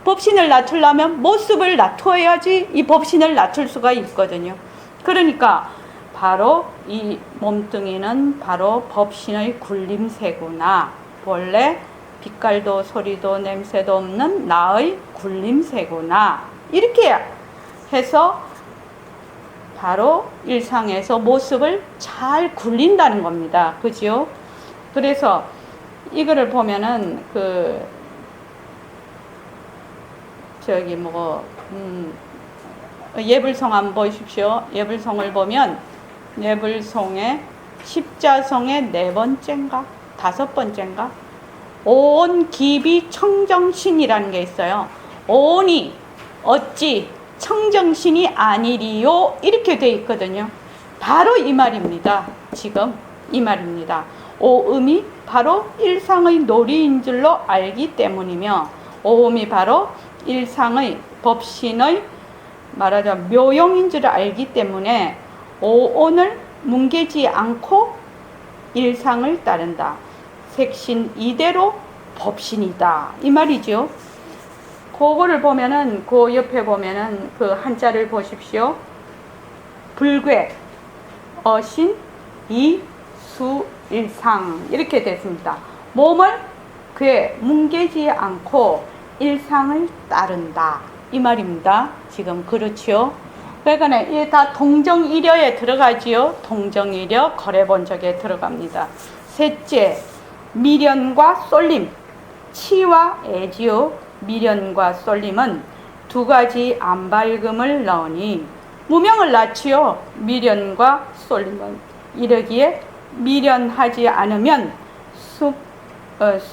법신을 낮추려면 모습을 낮춰야지 이 법신을 낮출 수가 있거든요. 그러니까 바로 이 몸뚱이는 바로 법신의 굴림새구나. 본래 빛깔도 소리도 냄새도 없는 나의 굴림새구나. 이렇게 해서 바로 일상에서 모습을 잘 굴린다는 겁니다. 그죠? 그래서 이거를 보면은 예불송 한번 보십시오. 예불송을 보면 예불송의 십자송의 4번째인가 5번째인가 온 기비 청정신이라는 게 있어요. 온이 어찌 청정신이 아니리요 이렇게 돼 있거든요. 바로 이 말입니다. 지금 이 말입니다. 오음이 바로 일상의 놀이인 줄로 알기 때문이며, 오음이 바로 일상의 법신의 말하자면 묘용인 줄 알기 때문에 오온을 뭉개지 않고 일상을 따른다. 색신 이대로 법신이다 이 말이죠. 그거를 보면은 그 옆에 보면은 그 한자를 보십시오. 불괴, 어신, 이, 수일상 이렇게 됐습니다. 몸을 그에 뭉개지 않고 일상을 따른다 이 말입니다. 지금 그렇지요. 그러니까 이게 다 동정이려에 들어가지요. 동정이려 거래본적에 들어갑니다. 셋째, 미련과 쏠림. 치와 애지요. 미련과 쏠림은 두 가지 안밝음을 넣으니 무명을 낳지요. 미련과 쏠림은 이러기에 미련하지 않으면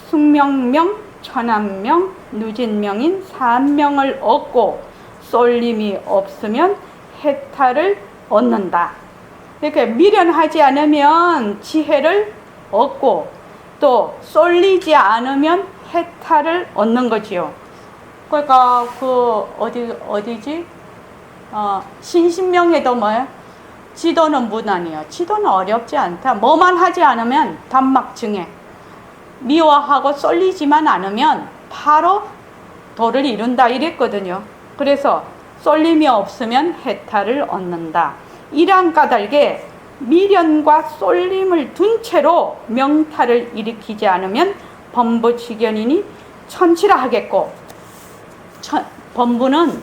숙명명, 천안명, 누진명인 산명을 얻고 쏠림이 없으면 해탈을 얻는다. 이렇게 미련하지 않으면 지혜를 얻고 또 쏠리지 않으면 해탈을 얻는 거지요. 그러니까 그 어디지? 신신명에도 뭐예요? 지도는 무난이요. 지도는 어렵지 않다. 뭐만 하지 않으면 단막증에 미워하고 쏠리지만 않으면 바로 도를 이룬다 이랬거든요. 그래서 쏠림이 없으면 해탈을 얻는다. 이러한 까닭에 미련과 쏠림을 둔 채로 명탈을 일으키지 않으면 범부치견이니 천치라 하겠고, 범부는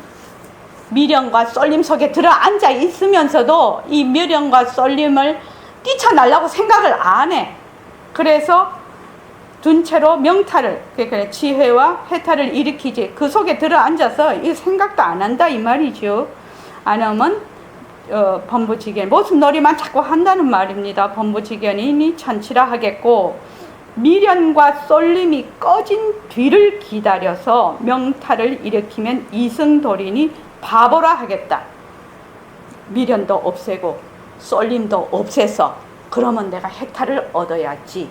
미련과 쏠림 속에 들어앉아 있으면서도 이 미련과 쏠림을 뛰쳐나려고 생각을 안 해. 그래서 둔 채로 명탈을, 그러니까 지혜와 해탈을 일으키지, 그 속에 들어앉아서 이 생각도 안 한다 이 말이죠. 안 하면 범부지견, 모습놀이만 자꾸 한다는 말입니다. 범부지견이니 천치라 하겠고, 미련과 쏠림이 꺼진 뒤를 기다려서 명탈을 일으키면 이승돌이니 바보라 하겠다. 미련도 없애고 쏠림도 없애서 그러면 내가 해탈을 얻어야지.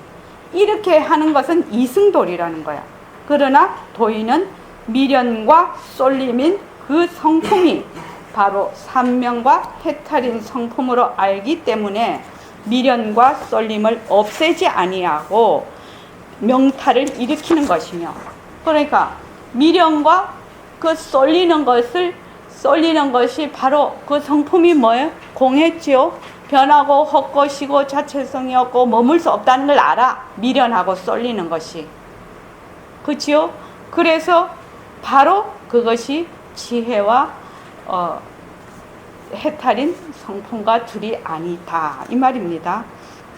이렇게 하는 것은 이승돌이라는 거야. 그러나 도인은 미련과 쏠림인 그 성품이 바로 산명과 해탈인 성품으로 알기 때문에 미련과 쏠림을 없애지 아니하고 명탈을 일으키는 것이며, 그러니까 미련과 그 쏠리는 것이 바로 그 성품이 뭐예요? 공했지요. 변하고 헛것이고 자체성이 없고 머물 수 없다는 걸 알아. 미련하고 쏠리는 것이. 그치요? 그래서 바로 그것이 지혜와 해탈인 성품과 둘이 아니다 이 말입니다.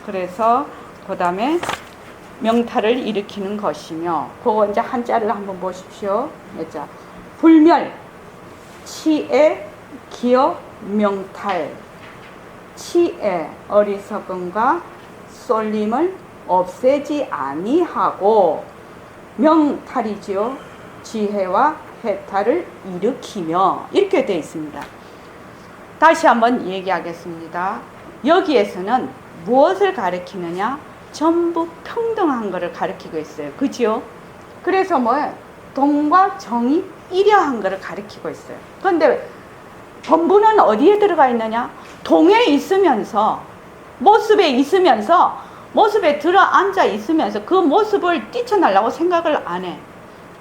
그래서 그 다음에 명탈을 일으키는 것이며, 그거 이제 한자를 한번 보십시오. 자, 불멸, 치애, 기어, 명탈. 치애, 어리석음과 쏠림을 없애지 아니하고, 명탈이지요. 지혜와 해탈을 일으키며, 이렇게 되어 있습니다. 다시 한번 얘기하겠습니다. 여기에서는 무엇을 가리키느냐? 전부 평등한 것을 가리키고 있어요. 그죠? 그래서 뭐예요? 동과 정이 일여한 것을 가리키고 있어요. 그런데 범부는 어디에 들어가 있느냐? 동에 있으면서, 모습에 있으면서, 모습에 들어앉아 있으면서 그 모습을 뛰쳐나려고 생각을 안 해.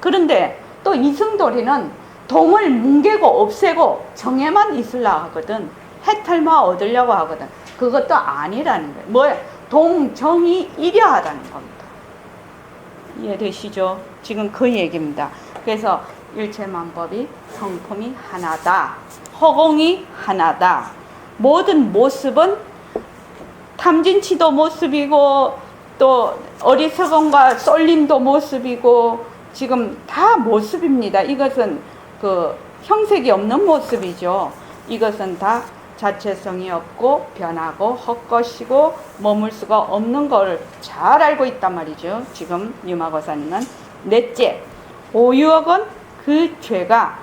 그런데 또 이승돌이는 동을 뭉개고 없애고 정에만 있으려고 하거든. 해탈만 얻으려고 하거든. 그것도 아니라는 거예요. 뭐예요? 동정이 일여하다는 겁니다. 이해되시죠? 지금 그 얘기입니다. 그래서 일체만법이 성품이 하나다. 허공이 하나다. 모든 모습은 탐진치도 모습이고 또 어리석음과 쏠림도 모습이고 지금 다 모습입니다. 이것은 그 형색이 없는 모습이죠. 이것은 다 자체성이 없고 변하고 헛것이고 머물 수가 없는 걸 잘 알고 있단 말이죠. 지금 유마거사님은. 넷째, 오유억은 그 죄가,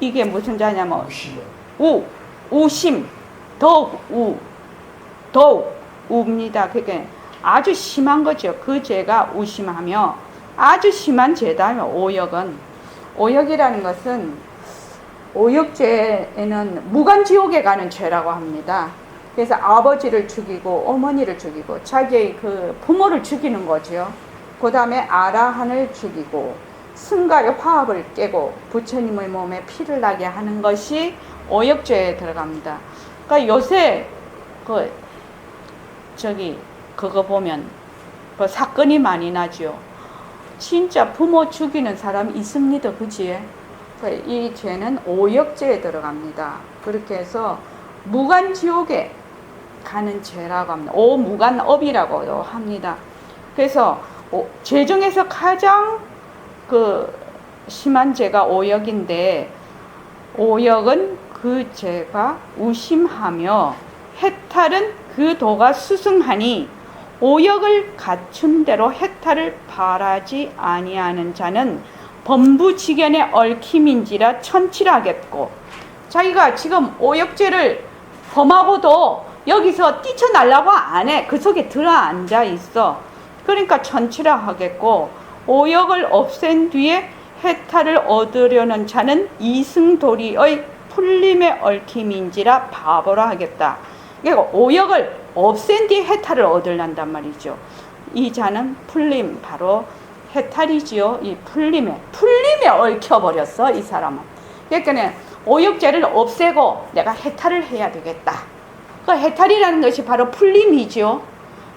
이게 무슨 자냐면 우심, 더욱 우입니다. 그게 아주 심한 거죠. 그 죄가 우심하며 아주 심한 죄다. 오역이라는 것은, 오역죄에는 무간지옥에 가는 죄라고 합니다. 그래서 아버지를 죽이고 어머니를 죽이고 자기의 그 부모를 죽이는 거죠. 그 다음에 아라한을 죽이고 승가의 화합을 깨고 부처님의 몸에 피를 나게 하는 것이 오역죄에 들어갑니다. 그러니까 요새 그 그거 보면 그 사건이 많이 나죠. 진짜 부모 죽이는 사람 있습니다. 그지? 이 죄는 오역죄에 들어갑니다. 그렇게 해서 무간지옥에 가는 죄라고 합니다. 오무간업이라고도 합니다. 그래서 죄 중에서 가장 그 심한 죄가 오역인데, 오역은 그 죄가 우심하며 해탈은 그 도가 수승하니 오역을 갖춘 대로 해탈을 바라지 아니하는 자는 범부지견의 얽힘인지라 천칠하겠고, 자기가 지금 오역죄를 범하고도 여기서 뛰쳐나려고 안 해. 그 속에 들어앉아 있어. 그러니까 천칠하겠고, 오역을 없앤 뒤에 해탈을 얻으려는 자는 이승도리의 풀림의 얽힘인지라 바보라 하겠다. 그러니까 오역을 없앤 뒤에 해탈을 얻으란단 말이죠. 이 자는 풀림, 바로 해탈이지요. 이 풀림에 얽혀버렸어, 이 사람은. 그러니까 오역죄를 없애고 내가 해탈을 해야 되겠다. 그 해탈이라는 것이 바로 풀림이죠.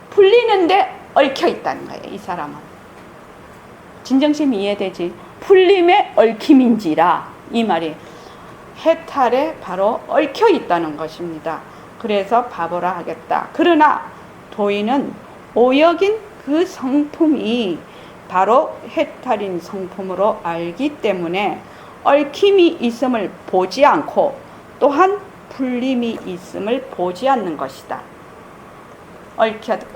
풀리는데 얽혀 있다는 거예요, 이 사람은. 진정심 이해되지? 풀림의 얽힘인지라, 이 말이 해탈에 바로 얽혀 있다는 것입니다. 그래서 바보라 하겠다. 그러나 도인은 오역인 그 성품이 바로 해탈인 성품으로 알기 때문에 얽힘이 있음을 보지 않고 또한 풀림이 있음을 보지 않는 것이다.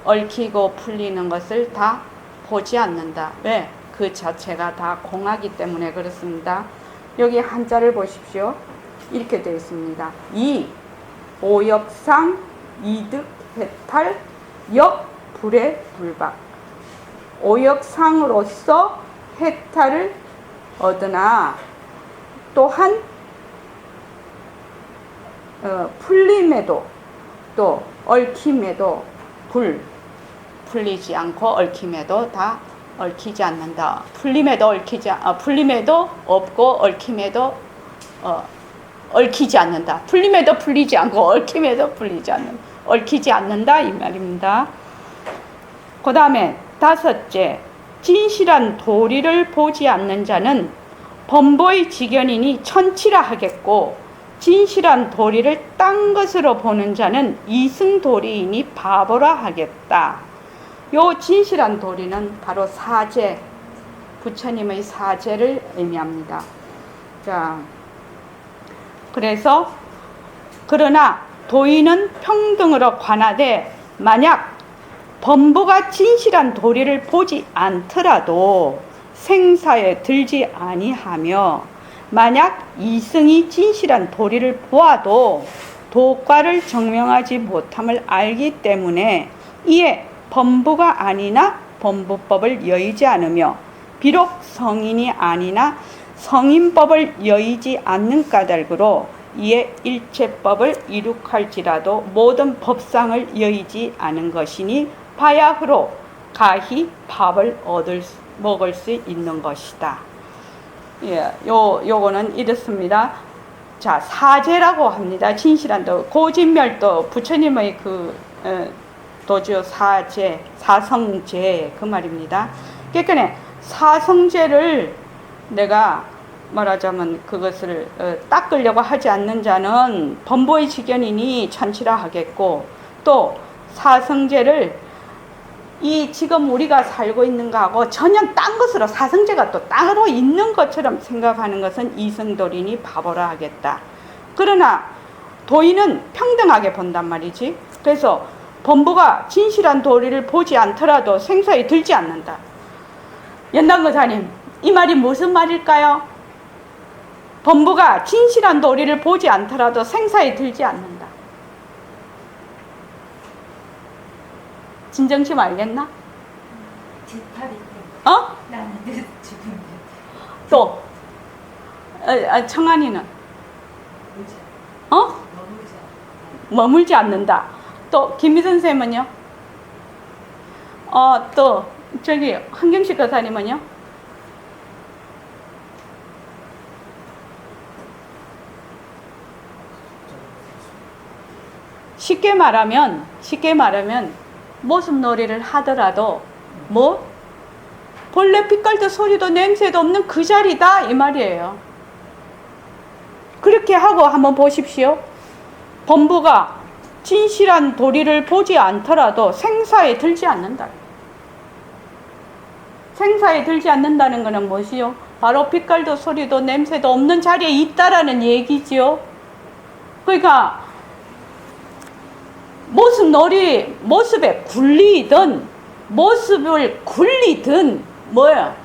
얽히고 풀리는 것을 다 보지 않는다. 왜? 그 자체가 다 공하기 때문에 그렇습니다. 여기 한자를 보십시오. 이렇게 되어 있습니다. 이 오역상 이득 해탈 역 불의 불박. 오역상으로서 해탈을 얻으나 또한 풀림에도 또 얽힘에도 풀리지 않고 얽힘에도 다 얽히지 않는다. 풀림에도 없고 얽힘에도 얽히지 않는다. 풀림에도 풀리지 않고 얽힘에도 얽히지 않는다, 이 말입니다. 그 다음에 다섯째, 진실한 도리를 보지 않는 자는 범보의 지견이니 천치라 하겠고, 진실한 도리를 딴 것으로 보는 자는 이승도리이니 바보라 하겠다. 요 진실한 도리는 바로 사죄, 부처님의 사죄를 의미합니다. 자, 그래서 그러나 도인은 평등으로 관하되 만약 범부가 진실한 도리를 보지 않더라도 생사에 들지 아니하며, 만약 이승이 진실한 도리를 보아도 도과를 증명하지 못함을 알기 때문에 이에 범부가 아니나 범부법을 여의지 않으며, 비록 성인이 아니나 성인법을 여의지 않는 까닭으로 이에 일체법을 이룩할지라도 모든 법상을 여의지 않은 것이니 바야흐로 가히 밥을 먹을 수 있는 것이다. 예, 요거는 이렇습니다. 자, 사죄라고 합니다. 진실한 도, 고진멸도 부처님의 도주 사죄, 사성죄 그 말입니다. 그러니까 사성죄를 내가 말하자면 그것을 닦으려고 하지 않는 자는 범보의 지견이니 천치라 하겠고, 또 사성죄를 이 지금 우리가 살고 있는 거하고 전혀 딴 것으로 사성죄가 또 따로 있는 것처럼 생각하는 것은 이승도리니 바보라 하겠다. 그러나 도인은 평등하게 본단 말이지. 그래서 범부가 진실한 도리를 보지 않더라도 생사에 들지 않는다. 연단거사님, 이 말이 무슨 말일까요? 범부가 진실한 도리를 보지 않더라도 생사에 들지 않는다. 진정심 알겠나? 어? 나는 지금 또 청한이는 머물지 않는다. 또 김미선 쌤은요? 또 저기 한경식 교사님은요? 쉽게 말하면 모습놀이를 하더라도 뭐 본래 빛깔도 소리도 냄새도 없는 그 자리다 이 말이에요. 그렇게 하고 한번 보십시오. 범부가 진실한 도리를 보지 않더라도 생사에 들지 않는다. 생사에 들지 않는다는 것은 무엇이요? 바로 빛깔도 소리도 냄새도 없는 자리에 있다라는 얘기지요. 그러니까 모습에 굴리든 모습을 굴리든 뭐야?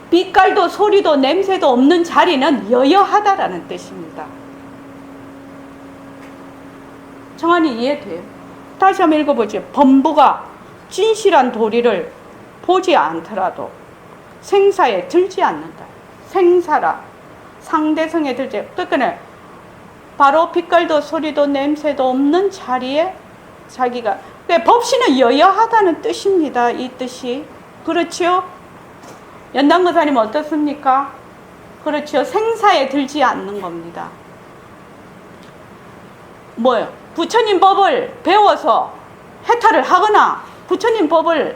빛깔도 소리도 냄새도 없는 자리는 여여하다라는 뜻입니다. 정확히 이해돼요? 다시 한번 읽어보죠. 범부가 진실한 도리를 보지 않더라도 생사에 들지 않는다. 생사라 상대성에 들지. 그러니까 바로 빛깔도 소리도 냄새도 없는 자리에 자기가 법신은 여여하다는 뜻입니다. 이 뜻이 그렇죠? 연단거사님 어떻습니까? 그렇죠? 생사에 들지 않는 겁니다. 뭐요? 부처님 법을 배워서 해탈을 하거나 부처님 법을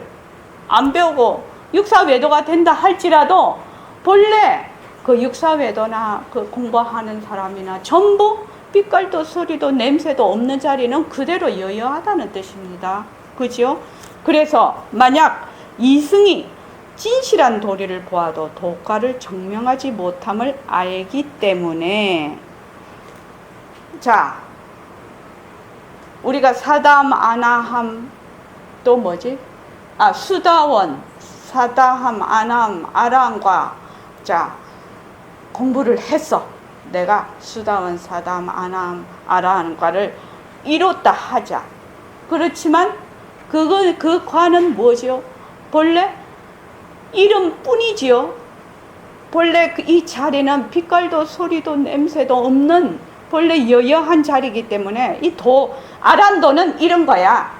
안 배우고 육사외도가 된다 할지라도 본래 그 육사외도나 그 공부하는 사람이나 전부 빛깔도 소리도 냄새도 없는 자리는 그대로 여여하다는 뜻입니다. 그죠? 그래서 만약 이승이 진실한 도리를 보아도 도가를 증명하지 못함을 알기 때문에 자 우리가 사담 아나함 또 뭐지? 수다원 사다함 아남 아랑과 자 공부를 했어. 내가 수다원 사담 아남 아랑과를 이뤘다 하자. 그렇지만 그 과는 뭐죠? 본래 이름뿐이지요. 본래 이 자리는 빛깔도 소리도 냄새도 없는 본래 여여한 자리이기 때문에 이 아란도는 이런 거야.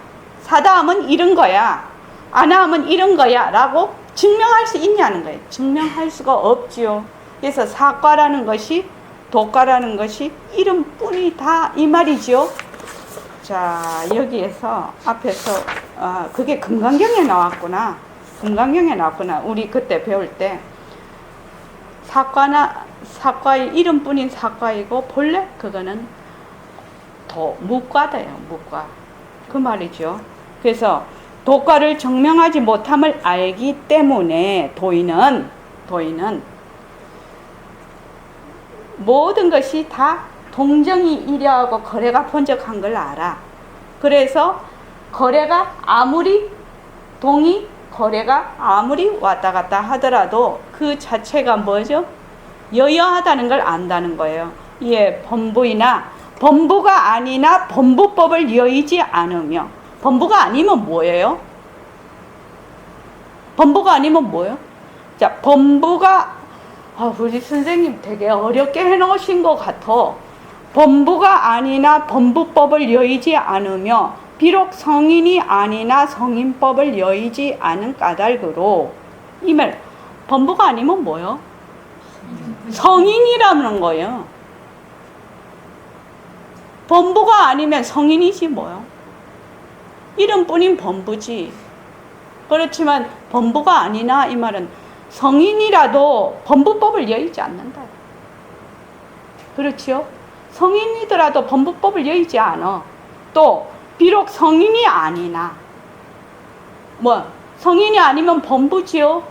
사다함은 이런 거야. 아나함은 이런 거야 라고 증명할 수 있냐는 거예요. 증명할 수가 없지요. 그래서 사과라는 것이 도과라는 것이 이름뿐이다 이 말이죠. 자 여기에서 앞에서 그게 금강경에 나왔구나. 금강경에 나왔구나. 우리 그때 배울 때 사과의 이름뿐인 사과이고 본래 그거는 무과다요. 무과 그 말이죠. 그래서 도과를 증명하지 못함을 알기 때문에 도인은 모든 것이 다 동정이 이려하고 거래가 번쩍한 걸 알아. 그래서 거래가 아무리 왔다 갔다 하더라도 그 자체가 뭐죠? 여여하다는 걸 안다는 거예요. 예, 범부가 아니나 범부법을 여의지 않으며 범부가 아니면 뭐예요? 범부가 아니면 뭐예요? 자, 범부가 우리 선생님 되게 어렵게 해놓으신 것 같아. 범부가 아니나 범부법을 여의지 않으며 비록 성인이 아니나 성인법을 여의지 않은 까닭으로 이 말 범부가 아니면 뭐요? 성인이라는 거예요. 범부가 아니면 성인이지 뭐요? 이름뿐인 범부지. 그렇지만 범부가 아니나 이 말은 성인이라도 범부법을 여의지 않는다. 그렇지요? 성인이더라도 범부법을 여의지 않아. 또 비록 성인이 아니나 성인이 아니면 범부지요.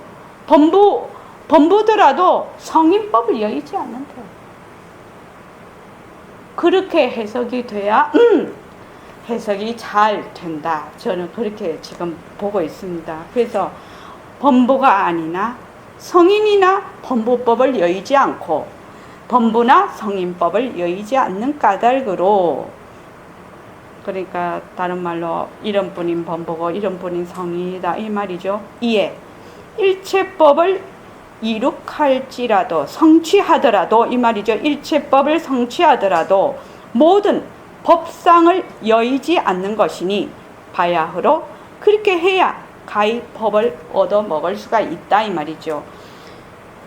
범부더라도 성인법을 여의지 않는다. 그렇게 해석이 돼야 해석이 잘 된다. 저는 그렇게 지금 보고 있습니다. 그래서 범부가 아니나 성인이나 범부법을 여의지 않고 범부나 성인법을 여의지 않는 까닭으로 그러니까 다른 말로 이름뿐인 범부고 이름뿐인 성인이다 이 말이죠. 이에 일체법을 이룩할지라도 성취하더라도 이 말이죠. 일체법을 성취하더라도 모든 법상을 여의지 않는 것이니 바야흐로 그렇게 해야 가히 법을 얻어먹을 수가 있다 이 말이죠.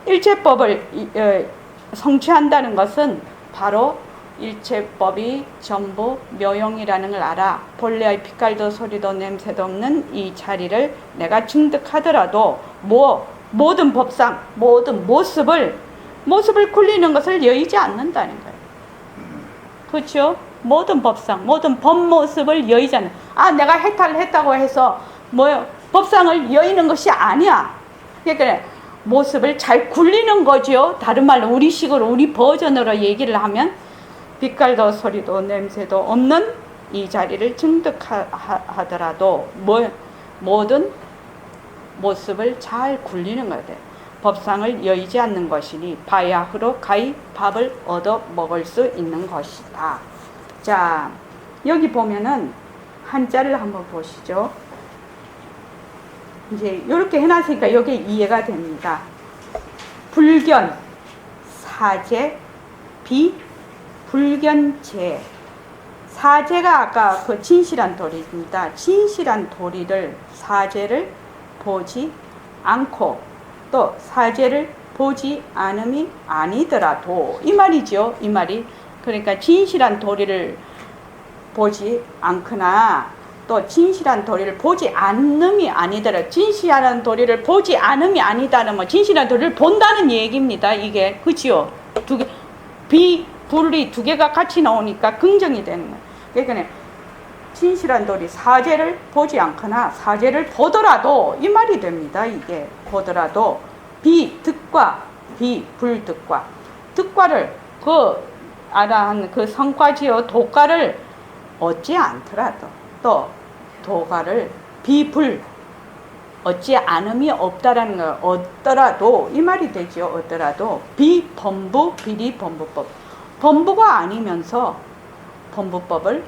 일체법을 성취한다는 것은 바로 일체법이 전부 묘용이라는 걸 알아. 본래의 빛깔도 소리도 냄새도 없는 이 자리를 내가 증득하더라도 모든 법상 모든 모습을 굴리는 것을 여의지 않는다는 거예요. 그렇죠? 모든 법상 모든 법모습을 여의지 않는. 내가 해탈을 했다고 해서 법상을 여의는 것이 아니야. 그러니까 모습을 잘 굴리는 거죠. 다른 말로 우리식으로 우리 버전으로 얘기를 하면 빛깔도 소리도 냄새도 없는 이 자리를 증득하더라도 모든 모습을 잘 굴리는 거예요. 법상을 여의지 않는 것이니 바야흐로 가히 밥을 얻어 먹을 수 있는 것이다. 자, 여기 보면은 한자를 한번 보시죠. 이제 이렇게 해놨으니까 여기 이해가 됩니다. 불견, 사제, 비, 불견제. 사제가 아까 그 진실한 도리입니다. 진실한 도리를 사제를 보지 않고 또 사제를 보지 않음이 아니더라도 이 말이죠. 이 말이 그러니까 진실한 도리를 보지 않거나 또 진실한 도리를 보지 않음이 아니더라. 진실한 도리를 보지 않음이 아니다는 뭐 진실한 도리를 본다는 얘기입니다. 이게 그죠? 두 개 불이 두 개가 같이 나오니까 긍정이 되는 거예요. 그러니까 진실한 도리 사제를 보지 않거나 사제를 보더라도 이 말이 됩니다. 이게 보더라도 비득과 비불득과 득과를 그 성과지요 도과를 얻지 않더라도 또 도과를 비불 얻지 않음이 없다라는 걸 얻더라도 이 말이 되죠. 얻더라도 비범부 비리범부법 범부가 아니면서 범부법을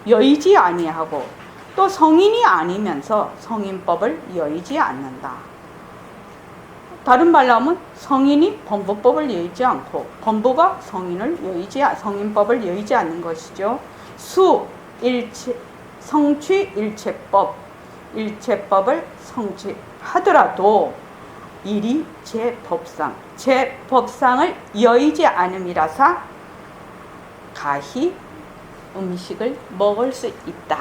여의지 아니하고 또 성인이 아니면서 성인법을 여의지 않는다. 다른 말로 하면 성인이 범부법을 여의지 않고 범부가 성인법을 여의지 않는 것이죠. 성취 일체법을 성취하더라도 일이 제 법상을 여의지 않음이라서 가히 음식을 먹을 수 있다.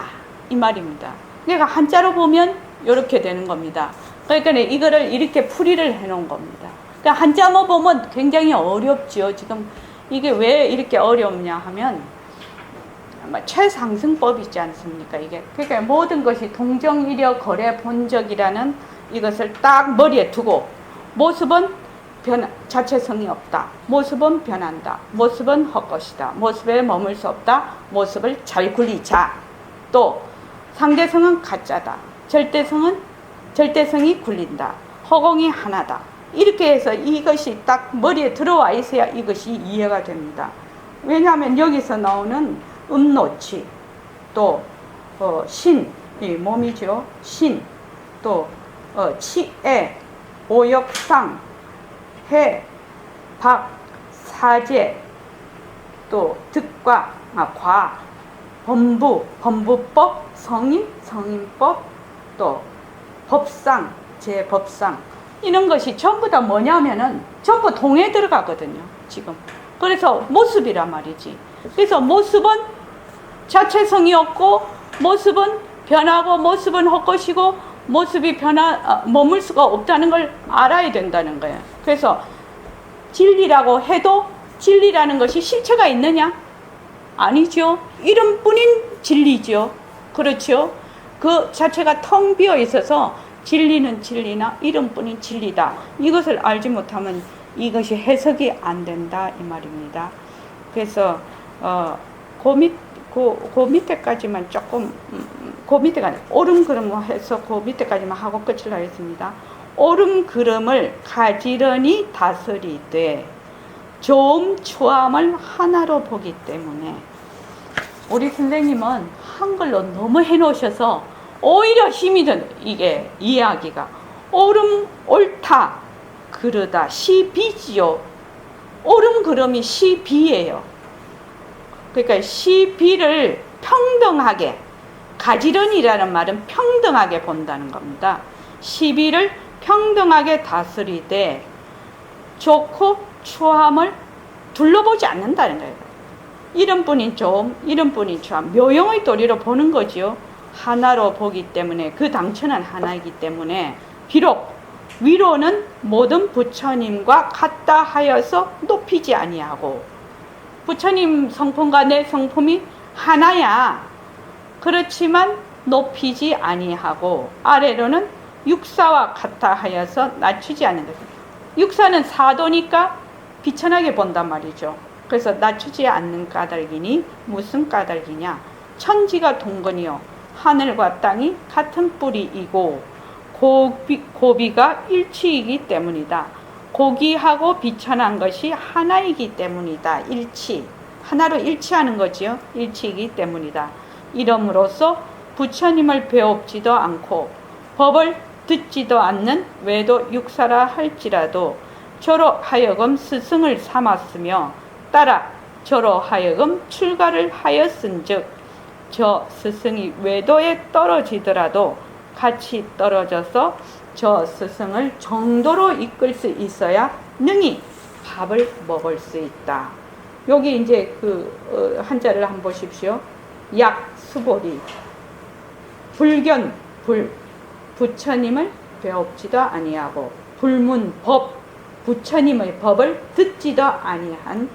이 말입니다. 그러니까 한자로 보면 이렇게 되는 겁니다. 그러니까 이거를 이렇게 풀이를 해 놓은 겁니다. 그러니까 한자만 보면 굉장히 어렵죠. 지금 이게 왜 이렇게 어렵냐 하면 최상승법 있지 않습니까? 이게 그러니까 모든 것이 동정이력 거래 본적이라는 이것을 딱 머리에 두고 모습은 자체성이 없다. 모습은 변한다. 모습은 헛것이다. 모습에 머물 수 없다. 모습을 잘 굴리자. 또 상대성은 가짜다. 절대성이 굴린다. 허공이 하나다. 이렇게 해서 이것이 딱 머리에 들어와 있어야 이것이 이해가 됩니다. 왜냐하면 여기서 나오는 음노치, 또 신, 이 몸이죠. 신, 또 치애, 오역상, 해, 박, 사제, 또 득과, 과, 범부법, 성인법, 또 법상, 제법상 이런 것이 전부 다 뭐냐면은 전부 동에 들어가거든요. 지금 그래서 모습이란 말이지. 그래서 모습은 자체성이 없고 모습은 변하고 모습은 헛것이고 모습이 머물 수가 없다는 걸 알아야 된다는 거예요. 그래서 진리라고 해도 진리라는 것이 실체가 있느냐? 아니죠. 이름뿐인 진리죠. 그렇죠. 그 자체가 텅 비어 있어서 진리는 진리나 이름뿐인 진리다. 이것을 알지 못하면 이것이 해석이 안 된다 이 말입니다. 그래서 그 밑에까지만 조금 그 밑에가 옳은 그름을 해서 그 밑에까지만 하고 끝을 하겠습니다. 옳은 그름을 가지런히 다스리되 좋음 추함을 하나로 보기 때문에 우리 선생님은 한글로 너무 해놓으셔서 오히려 힘이 든 이게 이야기가 옳음 옳다 그르다 시비지요. 옳은 그름이 시비예요. 그러니까 시비를 평등하게 가지런이라는 말은 평등하게 본다는 겁니다. 시비를 평등하게 다스리되 좋고 추함을 둘러보지 않는다는 거예요. 이런 분이 좀, 이런 분이 참 묘용의 도리로 보는 거지요. 하나로 보기 때문에 그 당천은 하나이기 때문에 비록 위로는 모든 부처님과 같다 하여서 높이지 아니하고 부처님 성품과 내 성품이 하나야. 그렇지만 높이지 아니하고 아래로는 육사와 같다 하여서 낮추지 않는 것. 육사는 사도니까 비천하게 본단 말이죠. 그래서 낮추지 않는 까닭이니 무슨 까닭이냐. 천지가 동건이요 하늘과 땅이 같은 뿌리이고 고비가 일치이기 때문이다. 고기하고 비천한 것이 하나이기 때문이다. 일치. 하나로 일치하는 거지요. 일치이기 때문이다. 이름으로써 부처님을 배웁지도 않고 법을 듣지도 않는 외도 육사라 할지라도 저로 하여금 스승을 삼았으며 따라 저로 하여금 출가를 하였은즉 저 스승이 외도에 떨어지더라도 같이 떨어져서 저 스승을 정도로 이끌 수 있어야 능히 밥을 먹을 수 있다. 여기 이제 그 한자를 한번 보십시오. 약 수보리 불견 부처님을 배웁지도 아니하고 불문 법 부처님의 법을 듣지도 아니한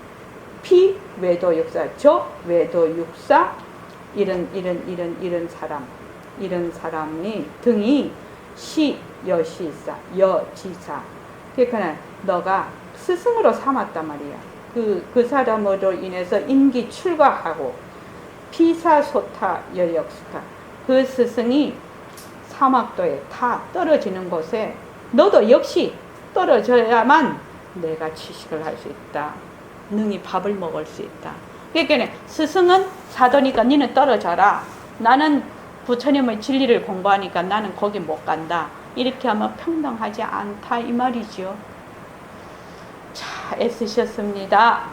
피 외도 육사 저 외도 육사 이런 사람이 등이 시 여시사 여지사 그러니까 너가 스승으로 삼았단 말이야. 그 사람으로 인해서 인기 출가하고 피사소타 여역수타 그 스승이 사막도에 다 떨어지는 곳에 너도 역시 떨어져야만 내가 지식을 할 수 있다. 능히 밥을 먹을 수 있다. 그러니까 스승은 사도니까 니는 떨어져라. 나는 부처님의 진리를 공부하니까 나는 거기 못 간다. 이렇게 하면 평등하지 않다 이 말이죠. 자, 애쓰셨습니다.